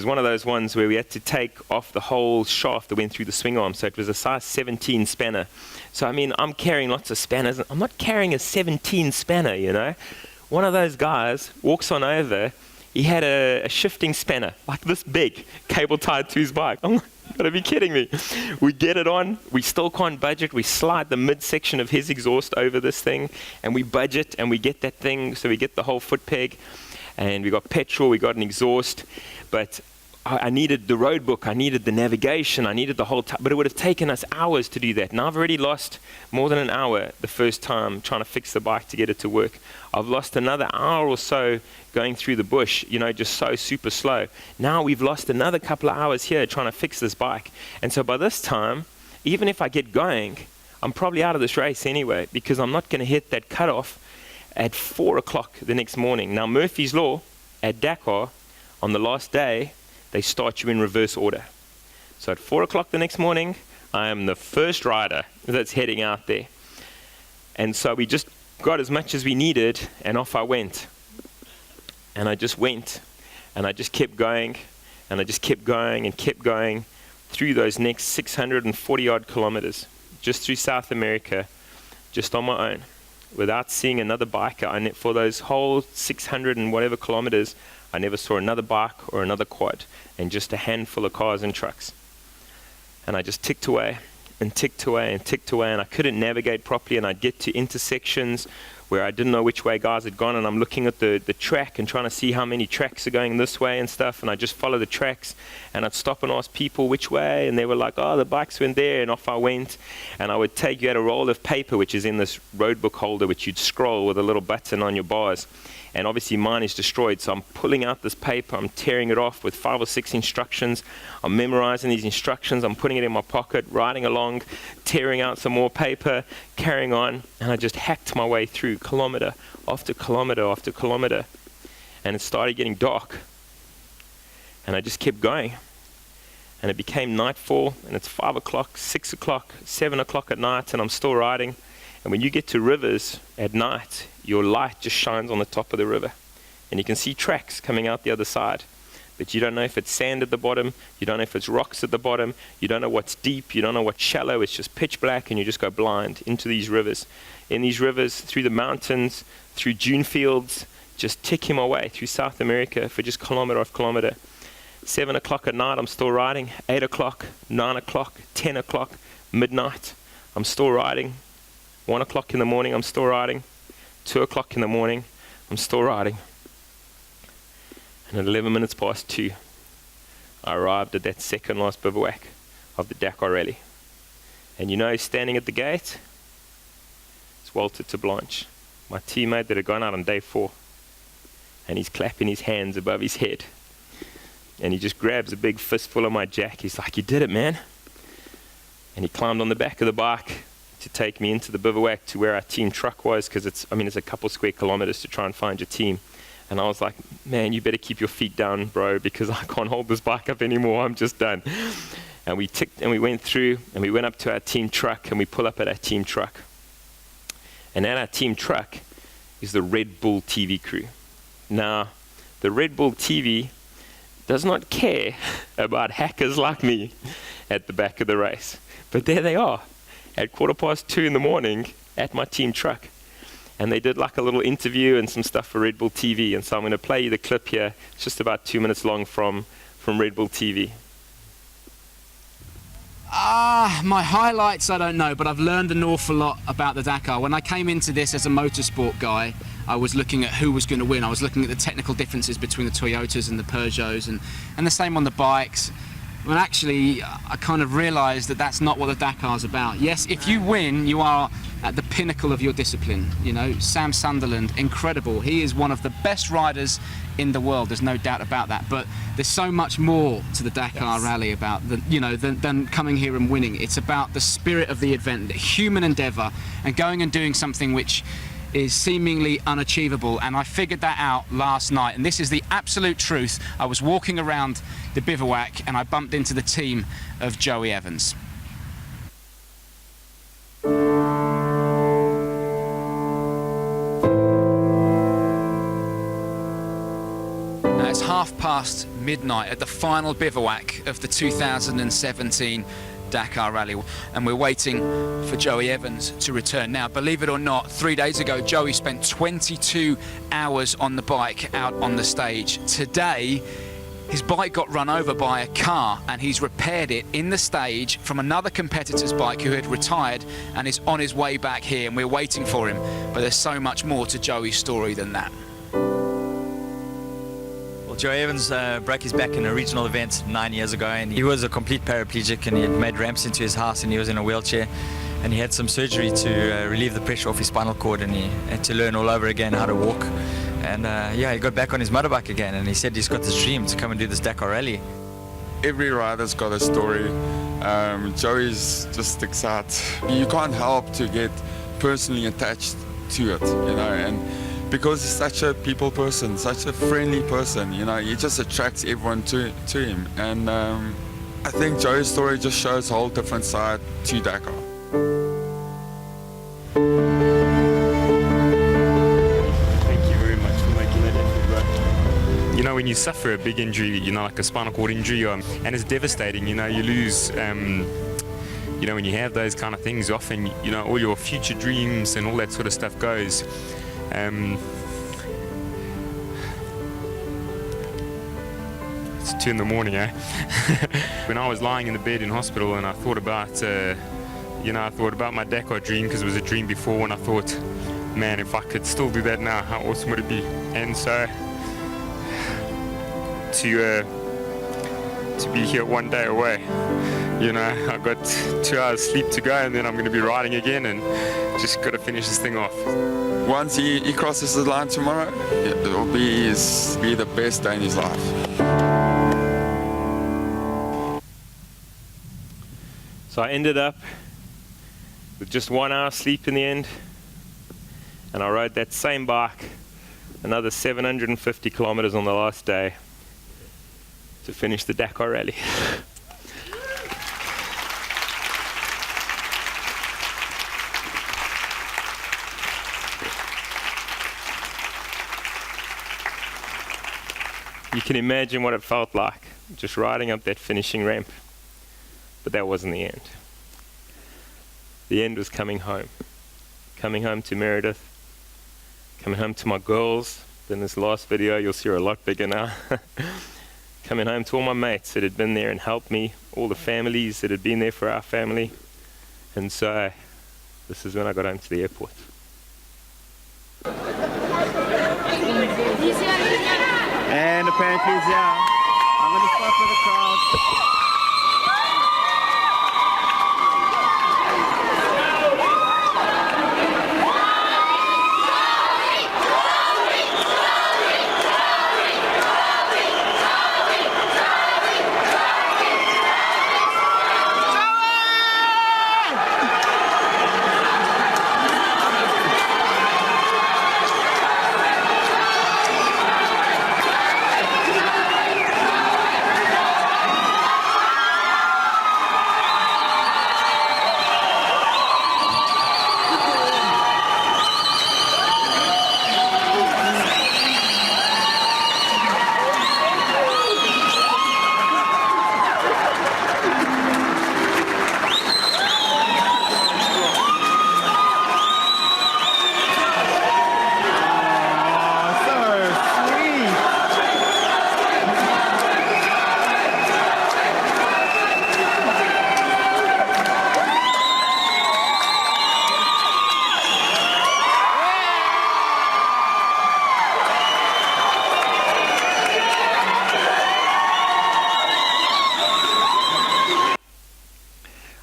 one of those ones where we had to take off the whole shaft that went through the swing arm. So it was a size 17 spanner. So I mean, I'm carrying lots of spanners. I'm not carrying a 17 spanner, One of those guys walks on over. He had a shifting spanner, like this big, cable tied to his bike. I'm like, you gotta be kidding me. We get it on, we still can't budget. We slide the midsection of his exhaust over this thing, and we budget, and we get that thing, so we get the whole foot peg, and we got petrol, we got an exhaust, but I needed the road book, I needed the navigation, I needed the whole time, but it would have taken us hours to do that. Now I've already lost more than an hour the first time trying to fix the bike to get it to work. I've lost another hour or so going through the bush, just so super slow. Now we've lost another couple of hours here trying to fix this bike. And so by this time, even if I get going, I'm probably out of this race anyway, because I'm not going to hit that cutoff at 4 o'clock the next morning. Now Murphy's Law at Dakar, on the last day, they start you in reverse order. So at 4 o'clock the next morning, I am the first rider that's heading out there. And so we just got as much as we needed, and off I went. And I just went, and I just kept going, and I just kept going and kept going through those next 640 odd kilometers, just through South America, just on my own, without seeing another biker. For those whole 600 and whatever kilometers, I never saw another bike or another quad, and just a handful of cars and trucks. And I just ticked away and ticked away and ticked away, and I couldn't navigate properly, and I'd get to intersections where I didn't know which way guys had gone, and I'm looking at the track and trying to see how many tracks are going this way and stuff, and I just follow the tracks, and I'd stop and ask people which way, and they were like, oh, the bikes went there, and off I went. And I would take, you had a roll of paper which is in this road book holder which you'd scroll with a little button on your bars, and obviously mine is destroyed, so I'm pulling out this paper, I'm tearing it off with 5 or 6 instructions, I'm memorizing these instructions, I'm putting it in my pocket, riding along, tearing out some more paper, carrying on, and I just hacked my way through kilometer after kilometer after kilometer, and it started getting dark, and I just kept going, and it became nightfall, and it's 5 o'clock, 6 o'clock, 7 o'clock at night, and I'm still riding. And when you get to rivers at night, your light just shines on the top of the river, and you can see tracks coming out the other side, but you don't know if it's sand at the bottom, you don't know if it's rocks at the bottom, you don't know what's deep, you don't know what's shallow, it's just pitch black, and you just go blind into these rivers. In these rivers, through the mountains, through dune fields, just ticking my way through South America for just kilometer after kilometer. 7 o'clock at night, I'm still riding. 8 o'clock, 9 o'clock, 10 o'clock, midnight, I'm still riding. 1 o'clock in the morning, I'm still riding. 2 o'clock in the morning, I'm still riding. And at 11 minutes past 2, I arrived at that second last bivouac of the Dakar Rally. And you know who's standing at the gate? It's Walter Terblanche, my teammate that had gone out on day 4. And he's clapping his hands above his head. And he just grabs a big fistful of my jack. He's like, you did it, man. And he climbed on the back of the bike to take me into the bivouac to where our team truck was, because it's a couple square kilometers to try and find your team. And I was like, man, you better keep your feet down, bro, because I can't hold this bike up anymore. I'm just done. And we ticked, and we went through, and we went up to our team truck, and we pull up at our team truck. And at our team truck is the Red Bull TV crew. Now, the Red Bull TV does not care about hackers like me at the back of the race. But there they are, at 2:15 in the morning at my team truck. And they did like a little interview and some stuff for Red Bull TV. And so I'm going to play you the clip here. It's just about 2 minutes long from Red Bull TV. My highlights, I don't know, but I've learned an awful lot about the Dakar. When I came into this as a motorsport guy, I was looking at who was going to win. I was looking at the technical differences between the Toyotas and the Peugeots, and the same on the bikes. When actually, I kind of realised that that's not what the Dakar's about. Yes, if you win, you are at the pinnacle of your discipline. You know, Sam Sunderland, incredible. He is one of the best riders in the world. There's no doubt about that. But there's so much more to the Dakar Rally about than coming here and winning. It's about the spirit of the event, the human endeavour, and going and doing something which is seemingly unachievable. And I figured that out last night, and this is the absolute truth. I was walking around the bivouac and I bumped into the team of Joey Evans. Now it's midnight at the final bivouac of the 2017 Dakar Rally, and we're waiting for Joey Evans to return. Now, believe it or not, 3 days ago, Joey spent 22 hours on the bike out on the stage. Today, his bike got run over by a car, and he's repaired it in the stage from another competitor's bike who had retired and is on his way back here, and we're waiting for him. But there's so much more to Joey's story than that. Joey Evans broke his back in a regional event 9 years ago, and he was a complete paraplegic, and he had made ramps into his house, and he was in a wheelchair, and he had some surgery to relieve the pressure off his spinal cord, and he had to learn all over again how to walk. And yeah, he got back on his motorbike again, and he said he's got this dream to come and do this Dakar Rally. Every rider's got a story. Joey's just sticks out. You can't help to get personally attached to it, you know, and because he's such a people person, such a friendly person, you know, he just attracts everyone to him. And I think Joey's story just shows a whole different side to Dakar. when you suffer a big injury, like a spinal cord injury, and it's devastating, you lose, when you have those kind of things, often, all your future dreams and all that sort of stuff goes. It's 2 in the morning, eh? When I was lying in the bed in hospital and I thought about, I thought about my Dakar dream, because it was a dream before, and I thought, man, if I could still do that now, how awesome would it be? And so, to be here one day away, I've got 2 hours sleep to go, and then I'm going to be riding again, and just got to finish this thing off. Once he crosses the line tomorrow, it will be the best day in his life. So I ended up with just 1 hour sleep in the end, and I rode that same bike another 750 kilometers on the last day to finish the Dakar Rally. You can imagine what it felt like, just riding up that finishing ramp. But that wasn't the end. The end was coming home to Meredith, coming home to my girls. In this last video, you'll see her a lot bigger now. Coming home to all my mates that had been there and helped me, all the families that had been there for our family. And so, this is when I got home to the airport. And apparently, yeah, I'm going to start with the crowd.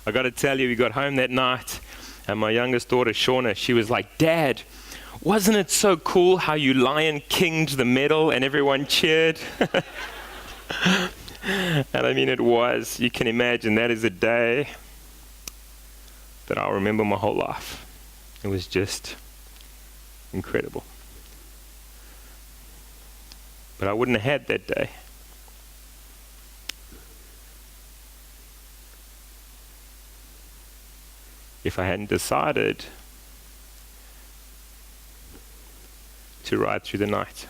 I got to tell you, we got home that night, and my youngest daughter, Shauna, she was like, "Dad, wasn't it so cool how you Lion King'd the medal and everyone cheered?" And I mean, it was. You can imagine that is a day that I'll remember my whole life. It was just incredible. But I wouldn't have had that day if I hadn't decided to ride through the night.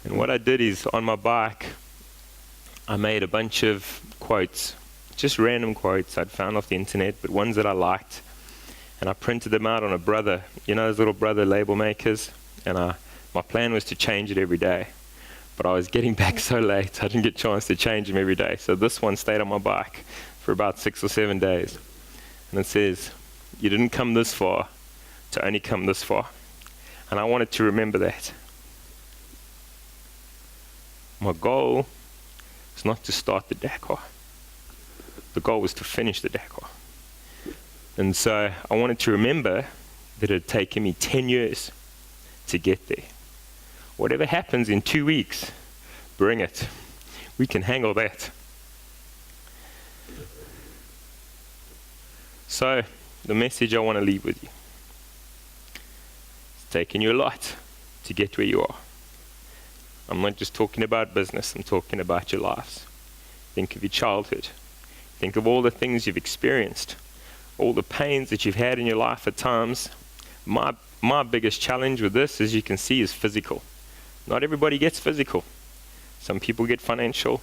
And what I did is, on my bike, I made a bunch of quotes, just random quotes I'd found off the internet, but ones that I liked, and I printed them out on a Brother, those little Brother label makers, and my plan was to change it every day. But I was getting back so late, I didn't get a chance to change them every day. So this one stayed on my bike for about 6 or 7 days. And it says, "You didn't come this far to only come this far." And I wanted to remember that. My goal is not to start the Dakar. The goal was to finish the Dakar. And so I wanted to remember that it had taken me 10 years to get there. Whatever happens in 2 weeks, bring it. We can handle that. So, the message I want to leave with you. It's taken you a lot to get where you are. I'm not just talking about business, I'm talking about your lives. Think of your childhood. Think of all the things you've experienced, all the pains that you've had in your life at times. My biggest challenge with this, as you can see, is physical. Not everybody gets physical. Some people get financial.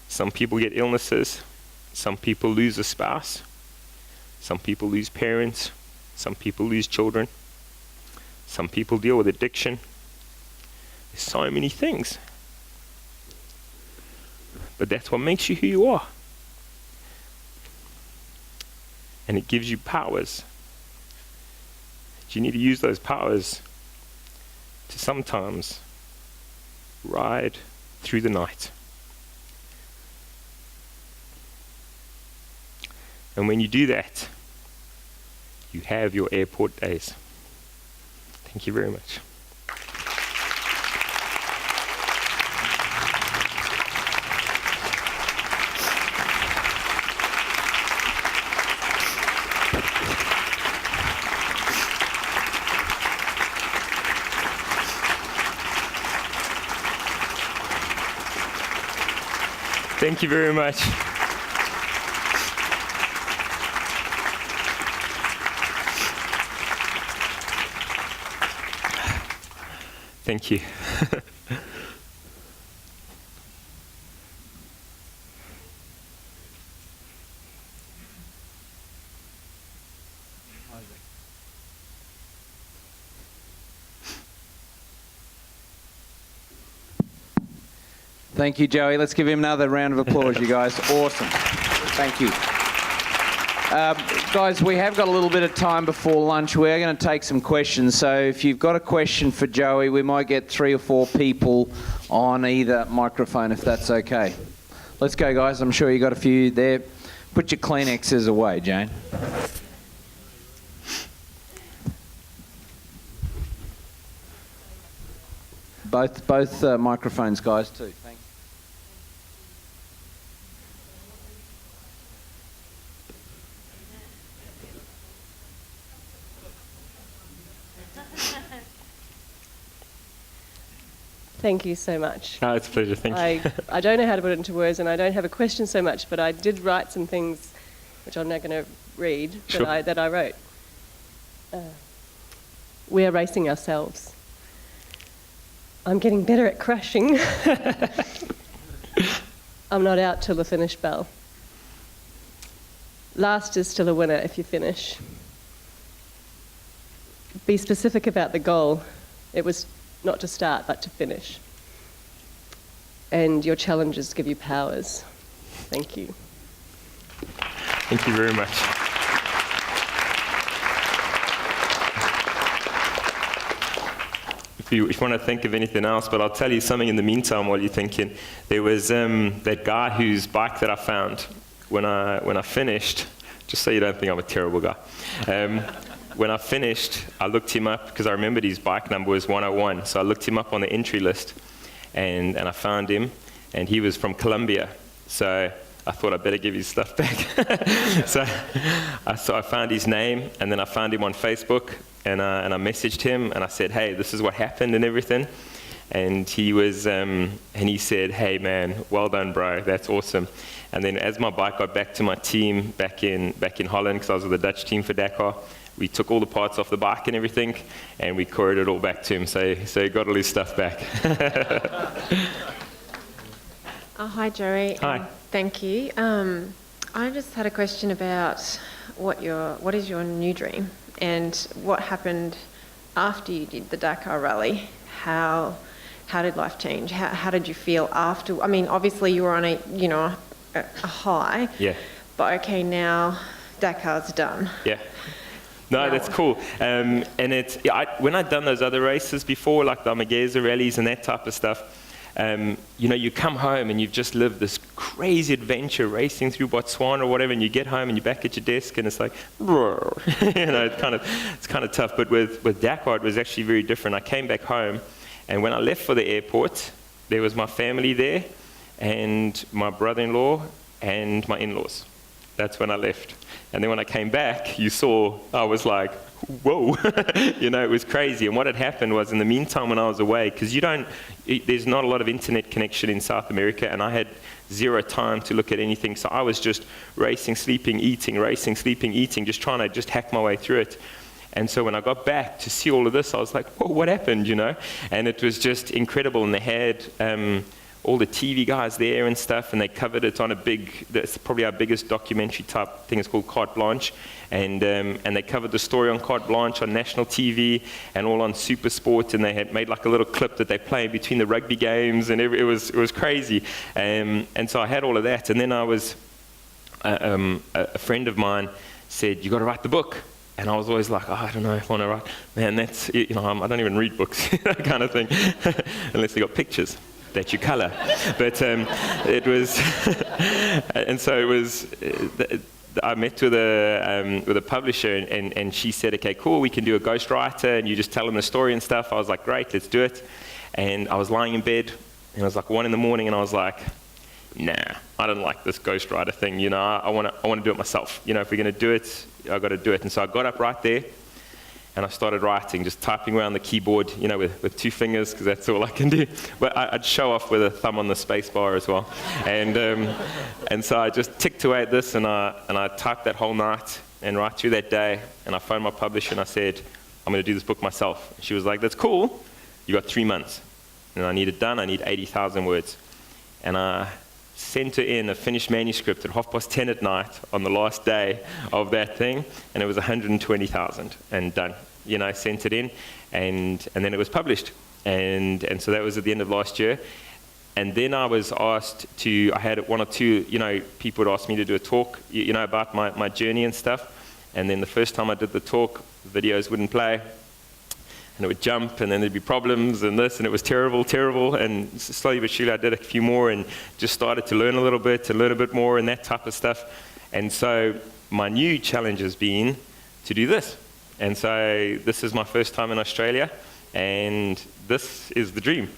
Some people get illnesses. Some people lose a spouse. Some people lose parents. Some people lose children. Some people deal with addiction. There's so many things. But that's what makes you who you are. And it gives you powers. You need to use those powers to sometimes ride through the night. And when you do that, you have your airport days. Thank you very much. Thank you very much. Thank you. Thank you, Joey. Let's give him another round of applause, you guys. Awesome. Thank you. Guys, we have got a little bit of time before lunch. We're going to take some questions. So if you've got a question for Joey, we might get 3 or 4 people on either microphone, if that's okay. Let's go, guys. I'm sure you got a few there. Put your Kleenexes away, Jane. Both microphones, guys, too. Thanks. Thank you so much. No, it's a pleasure. Thank you. I don't know how to put it into words, and I don't have a question so much, but I did write some things, which I'm now going to read, Sure. that I wrote. We are racing ourselves. I'm getting better at crashing. I'm not out till the finish bell. Last is still a winner if you finish. Be specific about the goal. It was not to start, but to finish. And your challenges give you powers. Thank you. Thank you very much. If you want to think of anything else, but I'll tell you something in the meantime while you're thinking. There was that guy whose bike that I found when I finished, just so you don't think I'm a terrible guy. When I finished, I looked him up because I remembered his bike number was 101. So I looked him up on the entry list, and I found him, and he was from Colombia. So I thought I'd better give his stuff back. so I found his name, and then I found him on Facebook, and I messaged him, and I said, hey, this is what happened and everything. And he was, and he said, hey man, well done, bro, that's awesome. And then as my bike got back to my team back in Holland, because I was with the Dutch team for Dakar, we took all the parts off the bike and everything, and we couriered it all back to him, so he got all his stuff back. Hi, Joey. Hi. Thank you. I just had a question about what is your new dream, and what happened after you did the Dakar Rally. How did life change? How did you feel after? I mean, obviously you were on a high. Yeah. But okay, now Dakar's done. Yeah. No, that's cool. And it's when I'd done those other races before, like the Amageza rallies and that type of stuff, you come home and you've just lived this crazy adventure racing through Botswana or whatever, and you get home and you're back at your desk and it's like, it's kind of tough. But with Dakar, it was actually very different. I came back home, and when I left for the airport, there was my family there, and my brother-in-law and my in-laws. That's when I left. And then when I came back, I was like, whoa, it was crazy. And what had happened was, in the meantime, when I was away, because there's not a lot of internet connection in South America, and I had zero time to look at anything. So I was just racing, sleeping, eating, just trying to just hack my way through it. And so when I got back to see all of this, I was like, whoa, what happened, you know? And it was just incredible. And they had all the TV guys there and stuff, and they covered it on that's probably our biggest documentary type thing. It's called Carte Blanche. And they covered the story on Carte Blanche on national TV and all on Super Sport, and they had made like a little clip that they play between the rugby games, and it was crazy. And so I had all of that, and then I was, a friend of mine said, you got to write the book. And I was always like, oh, I don't know if I want to write. Man, that's, you know, I don't even read books, that kind of thing, unless they got pictures that you color. But it was, and so it was, I met with a publisher, and she said, okay, cool, we can do a ghostwriter, and you just tell them the story and stuff. I was like, great, let's do it. And I was lying in bed, and it was like 1 a.m, and I was like, nah, I don't like this ghostwriter thing, you know, I want to do it myself. You know, if we're going to do it, I've got to do it. And so I got up right there, and I started writing, just typing around the keyboard, you know, with 2 fingers, because that's all I can do. But I'd show off with a thumb on the space bar as well. And so I just ticked away at this, and I typed that whole night, and right through that day, and I phoned my publisher, and I said, I'm going to do this book myself. She was like, that's cool, you got 3 months. And I need it done, I need 80,000 words. And I sent her in a finished manuscript at 10:30 at night on the last day of that thing, and it was 120,000 and done. You know, I sent it in, and then it was published. And so that was at the end of last year. And then I was asked I had 1 or 2, you know, people would ask me to do a talk, you know, about my journey and stuff. And then the first time I did the talk, videos wouldn't play. And it would jump, and then there'd be problems and this, and it was terrible. And slowly but surely I did a few more and just started to learn a little bit and learn a bit more and that type of stuff. And so my new challenge has been to do this. And so this is my first time in Australia, and this is the dream.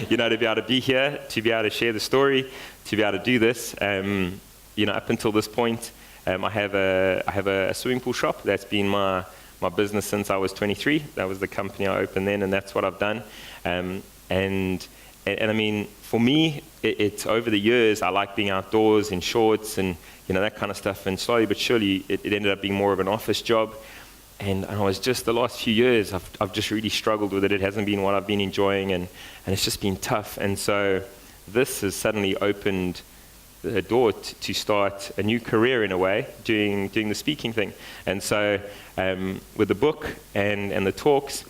You know, to be able to be here, to be able to share the story, to be able to do this. You know, up until this point, I have a swimming pool shop. That's been my business since I was 23. That was the company I opened then, and that's what I've done. And I mean, for me, it's over the years, I like being outdoors in shorts and, you know, that kind of stuff. And slowly but surely, it ended up being more of an office job. And I was just, the last few years, I've just really struggled with it. It hasn't been what I've been enjoying, and it's just been tough. And so this has suddenly opened the door to start a new career in a way, doing the speaking thing. And so with the book and the talks,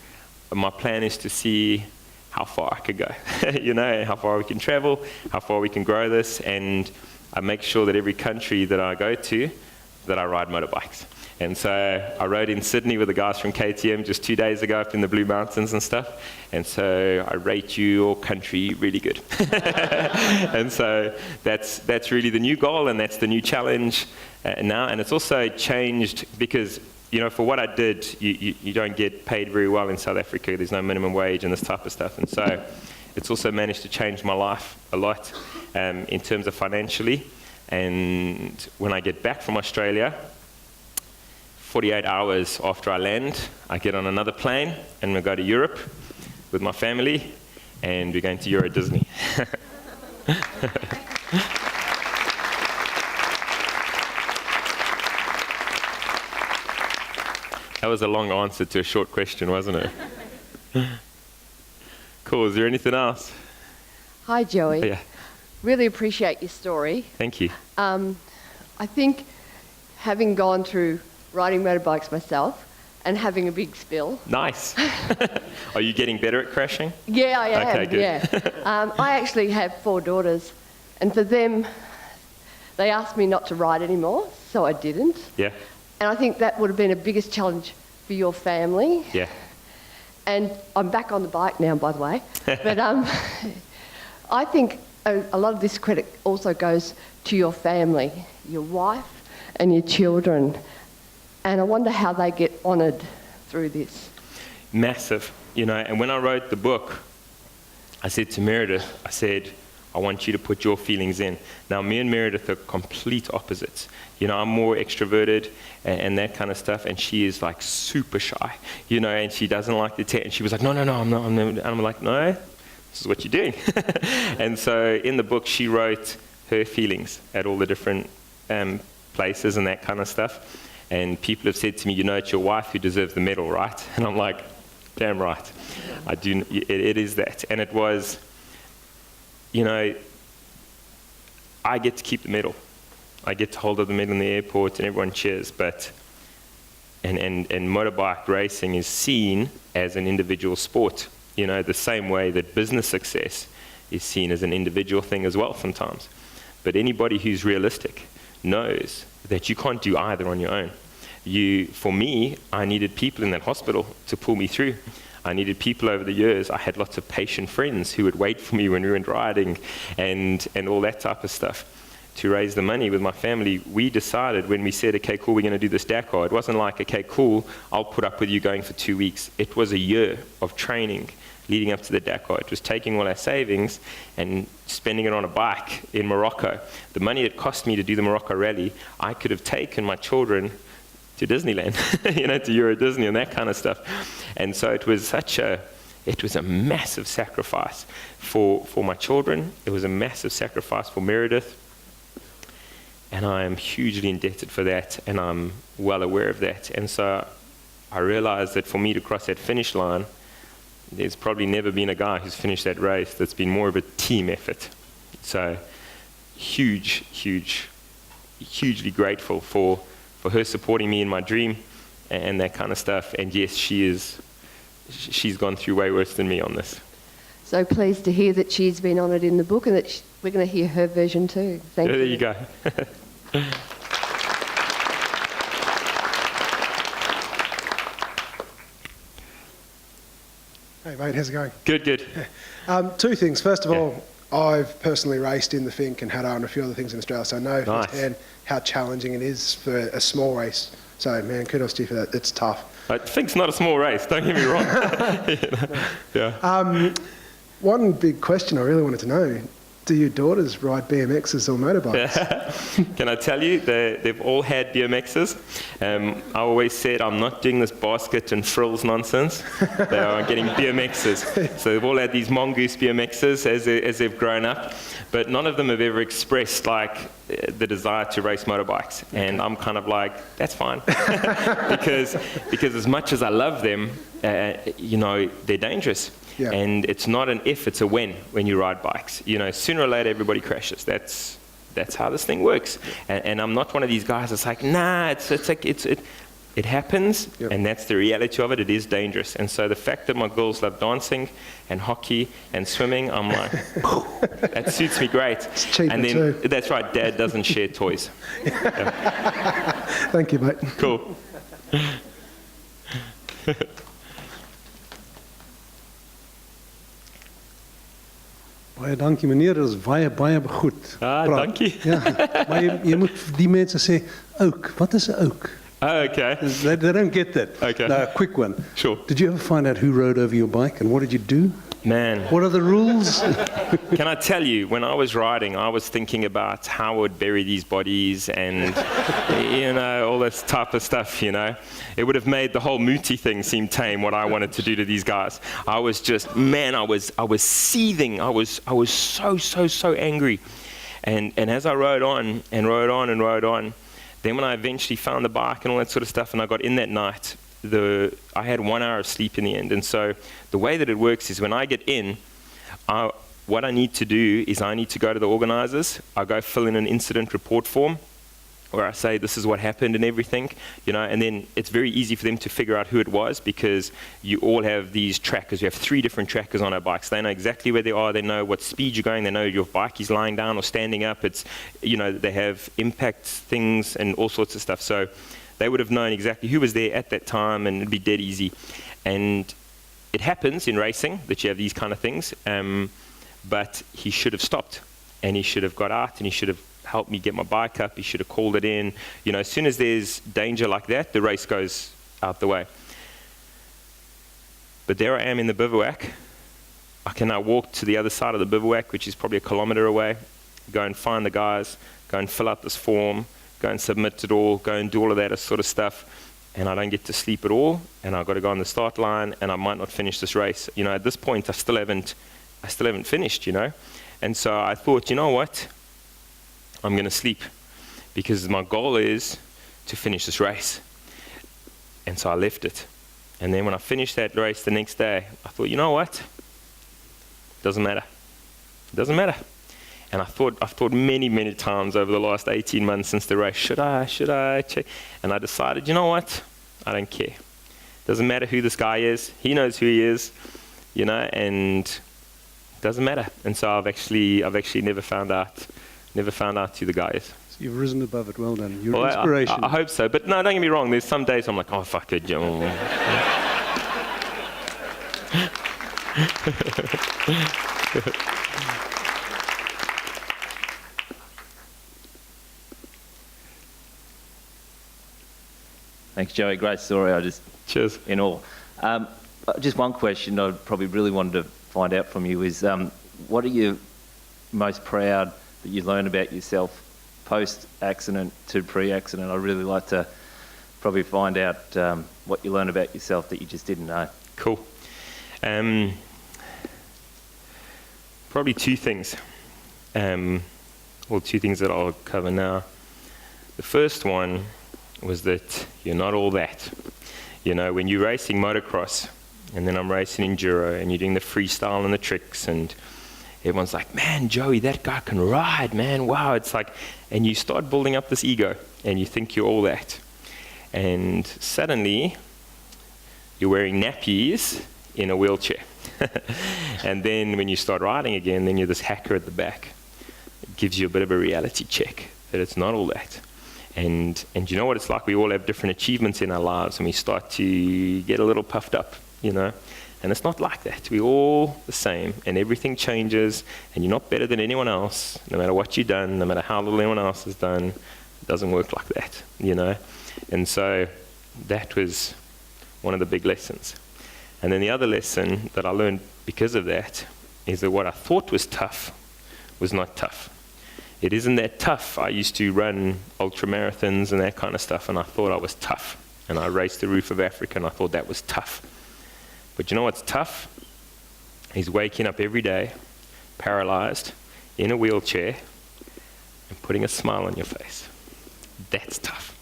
my plan is to see how far I could go, you know, how far we can travel, how far we can grow this, and I make sure that every country that I go to, that I ride motorbikes. And so I rode in Sydney with the guys from KTM just 2 days ago up in the Blue Mountains and stuff. And so I rate your country really good. And so that's really the new goal, and that's the new challenge now. And it's also changed because, you know, for what I did, you don't get paid very well in South Africa. There's no minimum wage and this type of stuff. And so it's also managed to change my life a lot in terms of financially. And when I get back from Australia, 48 hours after I land, I get on another plane and we go to Europe with my family, and we're going to Euro Disney. That was a long answer to a short question, wasn't it? Cool, is there anything else? Hi, Joey. Oh, yeah. Really appreciate your story. Thank you. I think having gone through riding motorbikes myself and having a big spill. Nice. Are you getting better at crashing? Yeah, I am. Okay, good. Yeah. I actually have 4 daughters, and for them, they asked me not to ride anymore, so I didn't. Yeah. And I think that would have been a biggest challenge for your family. Yeah. And I'm back on the bike now, by the way. But I think a lot of this credit also goes to your family, your wife and your children. And I wonder how they get honoured through this. Massive, you know. And when I wrote the book, I said to Meredith, I said, I want you to put your feelings in. Now, me and Meredith are complete opposites. You know, I'm more extroverted and that kind of stuff, and she is like super shy, you know, and she doesn't like the and she was like, no, I'm not. And I'm like, no, this is what you're doing. And so in the book, she wrote her feelings at all the different places and that kind of stuff. And people have said to me, it's your wife who deserves the medal, right? And I'm like, damn right. I do. It is that. And it was, I get to keep the medal. I get to hold up the medal in the airport and everyone cheers, but and motorbike racing is seen as an individual sport, the same way that business success is seen as an individual thing as well sometimes. But anybody who's realistic knows that you can't do either on your own. For me, I needed people in that hospital to pull me through. I needed people over the years. I had lots of patient friends who would wait for me when we went riding and all that type of stuff. To raise the money with my family, we decided when we said, okay, cool, we're going to do this Dakar. It wasn't like, okay, cool, I'll put up with you going for 2 weeks. It was a year of training leading up to the Dakar. It was taking all our savings and spending it on a bike in Morocco. The money it cost me to do the Morocco rally, I could have taken my children to Disneyland, to Euro Disney and that kind of stuff. And so it was a massive sacrifice for my children. It was a massive sacrifice for Meredith. And I am hugely indebted for that, and I'm well aware of that. And so I realized that for me to cross that finish line, there's probably never been a guy who's finished that race that's been more of a team effort. So hugely grateful for her supporting me in my dream and that kind of stuff. And yes, she's gone through way worse than me on this. So pleased to hear that she's been honoured in the book and that we're going to hear her version too. Thank you. There you go. Hey mate, how's it going? Good. Two things. First of all, I've personally raced in the Fink and Hadar and a few other things in Australia, so I know firsthand how challenging it is for a small race. So man, kudos to you for that. It's tough. I think it's not a small race, don't get me wrong. Yeah. One big question I really wanted to know, do your daughters ride BMXs or motorbikes? Can I tell you, they've all had BMXs. I always said I'm not doing this basket and frills nonsense. They are getting BMXs. So they've all had these mongoose BMXs as they've grown up, but none of them have ever expressed the desire to race motorbikes. And I'm kind of like, that's fine. because as much as I love them, they're dangerous. Yeah. And it's not an if, it's a when you ride bikes. Sooner or later everybody crashes. That's how this thing works. And I'm not one of these guys that's like, nah, it happens, yep. And that's the reality of it. It is dangerous. And so the fact that my girls love dancing and hockey and swimming, I'm like, that suits me great. It's cheaper and then too. That's right, Dad doesn't share toys. Yeah. Thank you, mate. Cool. Baie dankie meneer, dit is baie goed. Dankie. Ja, maar jy moet die mense sê, oak, wat is 'n oak? Okay. They don't get that. Okay. No, quick one. Sure. Did you ever find out who rode over your bike and what did you do? Man. What are the rules? Can I tell you, when I was riding, I was thinking about how I would bury these bodies and, all this type of stuff, It would have made the whole Muti thing seem tame, what I wanted to do to these guys. I was just, I was seething. I was so angry. And as I rode on, then when I eventually found the bike and all that sort of stuff, and I got in that night, I had 1 hour of sleep in the end. And so the way that it works is when I get in, what I need to do is I need to go to the organizers. I go fill in an incident report form where I say this is what happened and everything, and then it's very easy for them to figure out who it was because you all have these trackers. You have 3 different trackers on our bikes. They know exactly where they are. They know what speed you're going. They know your bike is lying down or standing up. It's, they have impact things and all sorts of stuff. So they would have known exactly who was there at that time, and it'd be dead easy. And it happens in racing that you have these kind of things, but he should have stopped, and he should have got out, and he should have helped me get my bike up. He should have called it in. As soon as there's danger like that, the race goes out the way. But there I am in the bivouac. I can now walk to the other side of the bivouac, which is probably 1 kilometer away, go and find the guys, go and fill out this form, go and submit it all, go and do all of that sort of stuff, and I don't get to sleep at all, and I've got to go on the start line, and I might not finish this race. At this point, I still haven't finished, And so I thought, you know what? I'm going to sleep, because my goal is to finish this race. And so I left it. And then when I finished that race the next day, I thought, you know what? Doesn't matter. It doesn't matter. And I've thought many, many times over the last 18 months since the race, should I check? And I decided, you know what? I don't care. Doesn't matter who this guy is. He knows who he is, you know, and it doesn't matter. And so I've actually never found out who the guy is. So you've risen above it. Well done. You're Well, an inspiration. I hope so. But no, don't get me wrong. There's some days I'm like, oh, fuck it. Thanks, Joey. Great story. Cheers. In all. Just one question I probably really wanted to find out from you is, what are you most proud that you learned about yourself post-accident to pre-accident? I'd really like to probably find out what you learned about yourself that you just didn't know. Cool. Probably two things. Two things that I'll cover now. The first one was that you're not all that. You know, when you're racing motocross, and then I'm racing enduro, and you're doing the freestyle and the tricks, and everyone's like, man, Joey, that guy can ride, man, wow. It's like, and you start building up this ego, and you think you're all that. And suddenly, you're wearing nappies in a wheelchair. And then when you start riding again, then you're this hacker at the back. It gives you a bit of a reality check that it's not all that. And you know what it's like? We all have different achievements in our lives, and we start to get a little puffed up, you know? And it's not like that. We're all the same, and everything changes, and you're not better than anyone else, no matter what you've done, no matter how little anyone else has done. It doesn't work like that, you know? And so that was one of the big lessons. And then the other lesson that I learned because of that is that what I thought was tough was not tough. It isn't that tough. I used to run ultra marathons and that kind of stuff, and I thought I was tough. And I raced the roof of Africa, and I thought that was tough. But you know what's tough? Is waking up every day, paralyzed, in a wheelchair, and putting a smile on your face. That's tough.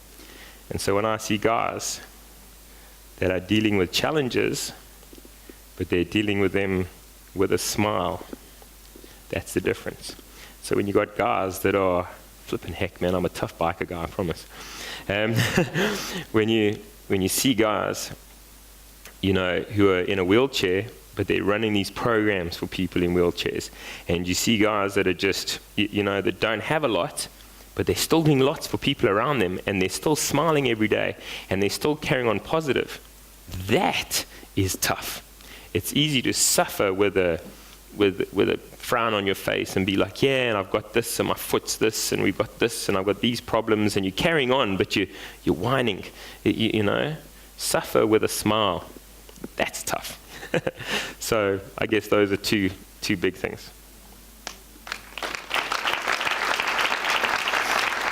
And so when I see guys that are dealing with challenges, but they're dealing with them with a smile, that's the difference. So when you got guys that are flipping heck, man, I'm a tough biker guy, I promise. When you see guys, you know, who are in a wheelchair, but they're running these programs for people in wheelchairs, and you see guys that are just, you know, that don't have a lot, but they're still doing lots for people around them, and they're still smiling every day, and they're still carrying on positive. That is tough. It's easy to suffer with a frown on your face and be like, yeah, and I've got this, and my foot's this, and we've got this, and I've got these problems, and you're carrying on, but you're whining, you know. Suffer with a smile. That's tough. So I guess those are two big things.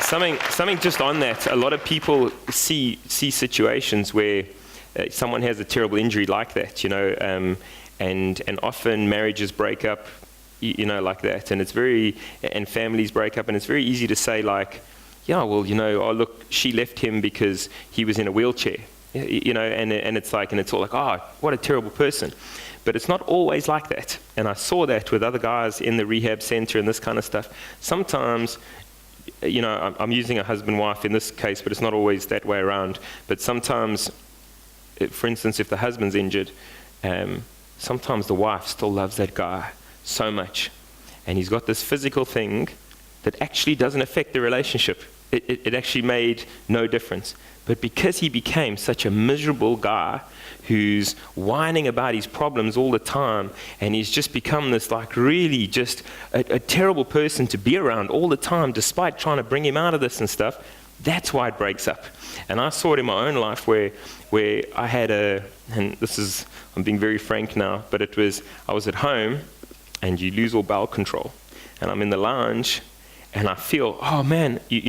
Something just on that. A lot of people see situations where someone has a terrible injury like that, you know, and often marriages break up, you know, like that, and families break up, and it's very easy to say like, yeah, well, you know, oh look, she left him because he was in a wheelchair, you know, and it's all like, oh, what a terrible person. But it's not always like that. And I saw that with other guys in the rehab center and this kind of stuff. Sometimes, you know, I'm using a husband-wife in this case, but it's not always that way around. But sometimes, for instance, if the husband's injured, sometimes the wife still loves that guy so much. And he's got this physical thing that actually doesn't affect the relationship. It actually made no difference. But because he became such a miserable guy who's whining about his problems all the time, and he's just become this like really just a terrible person to be around all the time, despite trying to bring him out of this and stuff, that's why it breaks up. And I saw it in my own life where I had and this is, I'm being very frank now, but I was at home, and you lose all bowel control. And I'm in the lounge, and I feel, oh man, you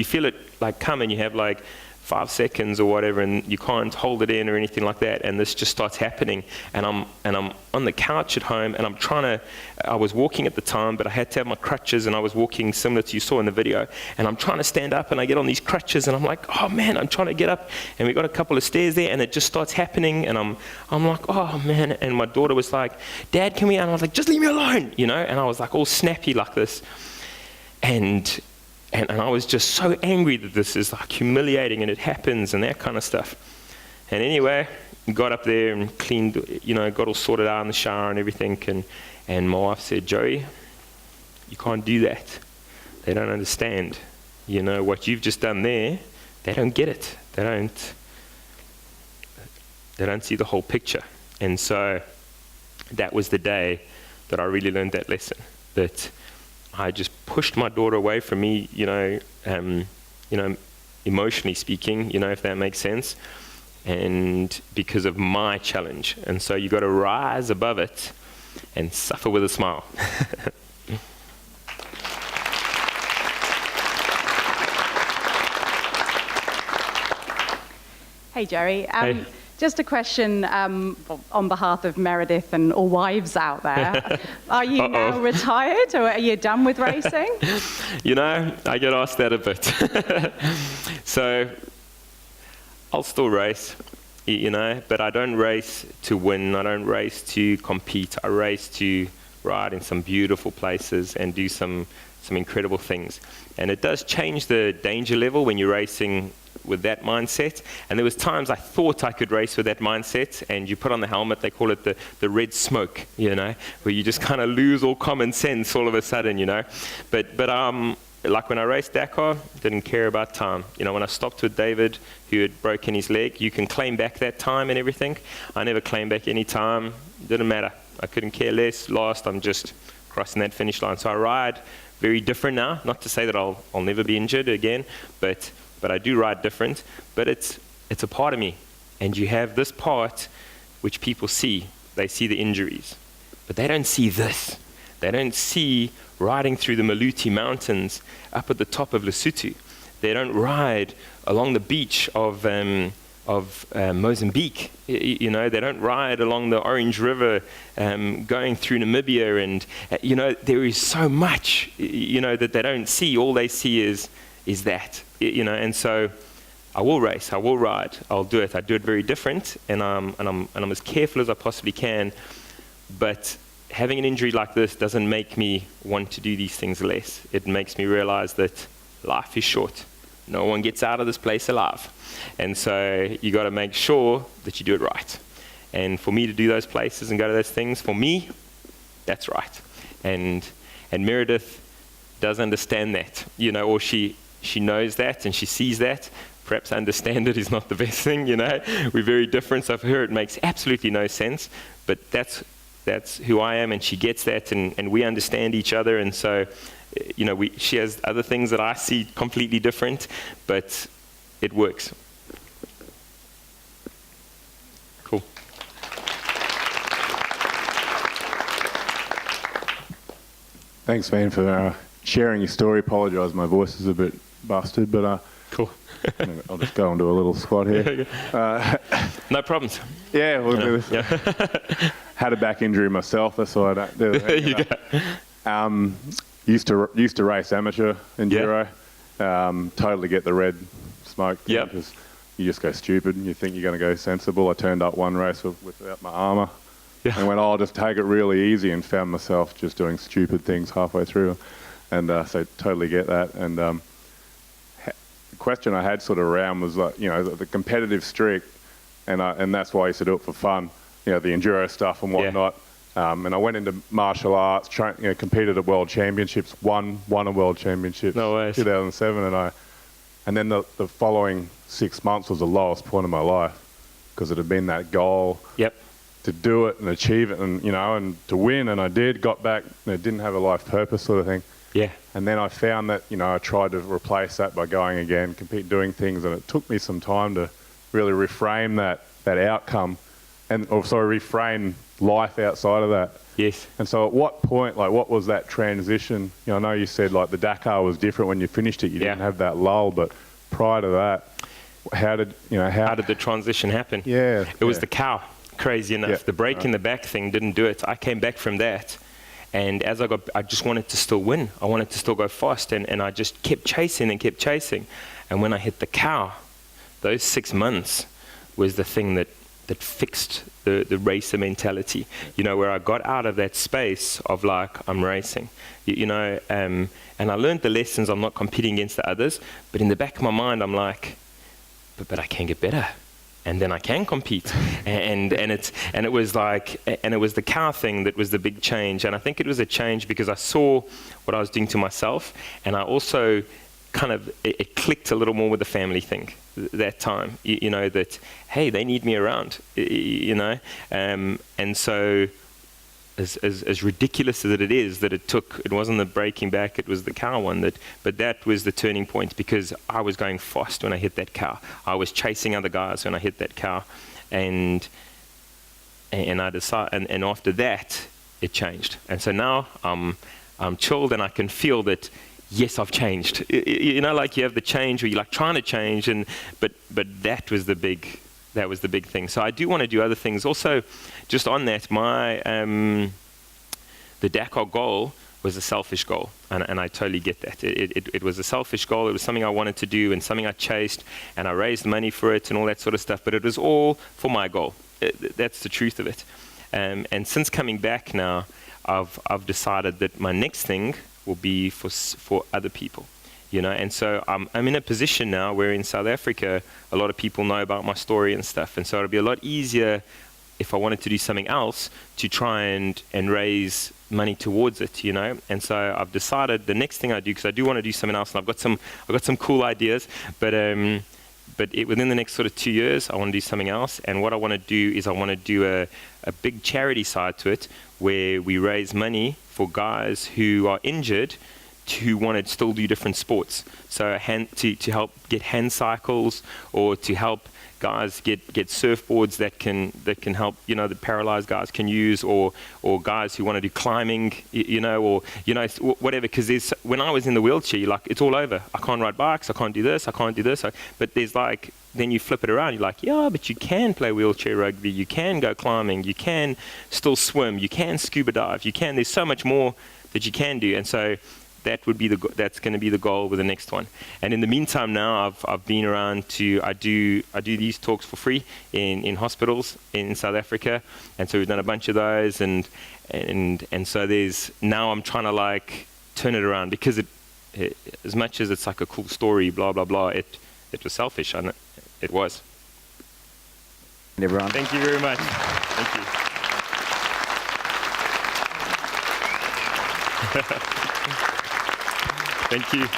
feel it like come, and you have like 5 seconds or whatever, and you can't hold it in or anything like that, and this just starts happening, and I'm on the couch at home, and I was walking at the time, but I had to have my crutches, and I was walking similar to you saw in the video, and I'm trying to stand up, and I get on these crutches, and I'm like, oh man, I'm trying to get up, and we got a couple of stairs there, and it just starts happening, and I'm like, oh man, and my daughter was like, Dad, can we, and I was like, just leave me alone, you know, and I was like all snappy like this, and I was just so angry that this is like humiliating and it happens and that kind of stuff. And anyway, got up there and cleaned, you know, got all sorted out in the shower and everything. And my wife said, Joey, you can't do that. They don't understand. You know, what you've just done there, they don't get it. They don't see the whole picture. And so that was the day that I really learned that lesson, that I just pushed my daughter away from me, emotionally speaking, you know, if that makes sense, and because of my challenge. And so you got to rise above it and suffer with a smile. Hey, Jerry. Hey. Just a question on behalf of Meredith and all wives out there. Are you now retired, or are you done with racing? You know, I get asked that a bit. So I'll still race, you know, but I don't race to win. I don't race to compete. I race to ride in some beautiful places and do some incredible things. And it does change the danger level when you're racing with that mindset. And there was times I thought I could race with that mindset, and you put on the helmet, they call it the red smoke, you know, where you just kind of lose all common sense all of a sudden, you know. But like when I raced Dakar, didn't care about time. You know, when I stopped with David, who had broken his leg, you can claim back that time and everything. I never claimed back any time. Didn't matter. I couldn't care less. Last, I'm just crossing that finish line. So I ride very different now. Not to say that I'll never be injured again, but I do ride different. But it's a part of me. And you have this part which people see. They see the injuries. But they don't see this. They don't see riding through the Maluti Mountains up at the top of Lesotho. They don't ride along the beach of Mozambique. You know, they don't ride along the Orange River going through Namibia. And, you know, there is so much, you know, that they don't see. All they see is that, you know. And so I will race, I will ride, I'll do it. I do it very different, and I'm as careful as I possibly can. But having an injury like this doesn't make me want to do these things less. It makes me realize that life is short. No one gets out of this place alive. And so you got to make sure that you do it right. And for me to do those places and go to those things, for me, that's right. And Meredith does understand that, you know, or she knows that and she sees that. Perhaps understand it is not the best thing, you know. We're very different, so for her it makes absolutely no sense. But that's who I am, and she gets that, and we understand each other. And so, you know, she has other things that I see completely different, but it works. Cool. Thanks, man, for sharing your story. Apologise, my voice is a bit busted, but cool. I'll just go into a little squat here. No problems. Yeah, well, had a back injury myself. That's why I don't do it. There you go. Used to race amateur enduro. Totally get the red smoke thing, because you just go stupid and you think you're going to go sensible. I turned up one race without my armour and went, I'll just take it really easy, and found myself just doing stupid things halfway through. And so totally get that. And the question I had sort of around was, like, you know, the competitive streak, and that's why I used to do it for fun, you know, the enduro stuff and whatnot. And I went into martial arts, competed at world championships, won a world championship, no way, 2007, and then the following 6 months was the lowest point of my life, because it had been that goal to do it and achieve it, and, you know, and to win, and I got back, didn't have a life purpose sort of thing. Yeah. And then I found that, you know, I tried to replace that by going again, doing things, and it took me some time to really reframe that outcome, reframe life outside of that. Yes. And so at what point, like, what was that transition? You know, I know you said, like, the Dakar was different when you finished it. You didn't have that lull, but prior to that. how did the transition happen? Yeah. It was the cow, crazy enough. Yeah, The break in the back thing didn't do it. I came back from that, and as I just wanted to still win. I wanted to still go fast, and I just kept chasing and kept chasing. And when I hit the cow, those 6 months was the thing that fixed the racer mentality, where I got out of that space of like, I'm racing, and I learned the lessons. I'm not competing against the others, but in the back of my mind, I'm like, but I can get better, and then I can compete, and it was the cow thing that was the big change. And I think it was a change because I saw what I was doing to myself, and I also it clicked a little more with the family thing that time, that, hey, they need me around, and so as ridiculous as it is that it wasn't the breaking back, it was the cow one, but that was the turning point, because I was going fast when I hit that cow. I was chasing other guys when I hit that cow, and I decided, and after that it changed, and so now I'm chilled, and I can feel that, yes, I've changed. Like you have the change where you're like trying to change, but that was the big thing. So I do want to do other things. Also, just on that, the Dakar goal was a selfish goal, and I totally get that. It was a selfish goal. It was something I wanted to do and something I chased, and I raised money for it and all that sort of stuff. But it was all for my goal. That's the truth of it. And since coming back now, I've decided that my next thing will be for other people, and so I'm in a position now where in South Africa a lot of people know about my story and stuff, and so it'll be a lot easier if I wanted to do something else to try and raise money towards it, and so I've decided the next thing I do, because I do want to do something else, and I've got some cool ideas, but within the next sort of 2 years I want to do something else. And what I want to do is I want to do a big charity side to it, where we raise money for guys who are injured who want to still do different sports. So to help get hand cycles, or to help guys get surfboards that can help, the paralyzed guys can use, or guys who want to do climbing, or whatever. Because when I was in the wheelchair, it's all over. I can't ride bikes, I can't do this, but there's then you flip it around, you're like, yeah, but you can play wheelchair rugby, you can go climbing, you can still swim, you can scuba dive, there's so much more that you can do. And so that's going to be the goal with the next one. And in the meantime now, I've been around I do these talks for free in hospitals in South Africa, and so we've done a bunch of those, and so now I'm trying to turn it around, because it as much as it's like a cool story, blah blah blah, it was selfish, and it was. Everyone. Thank you very much. Thank you. Thank you.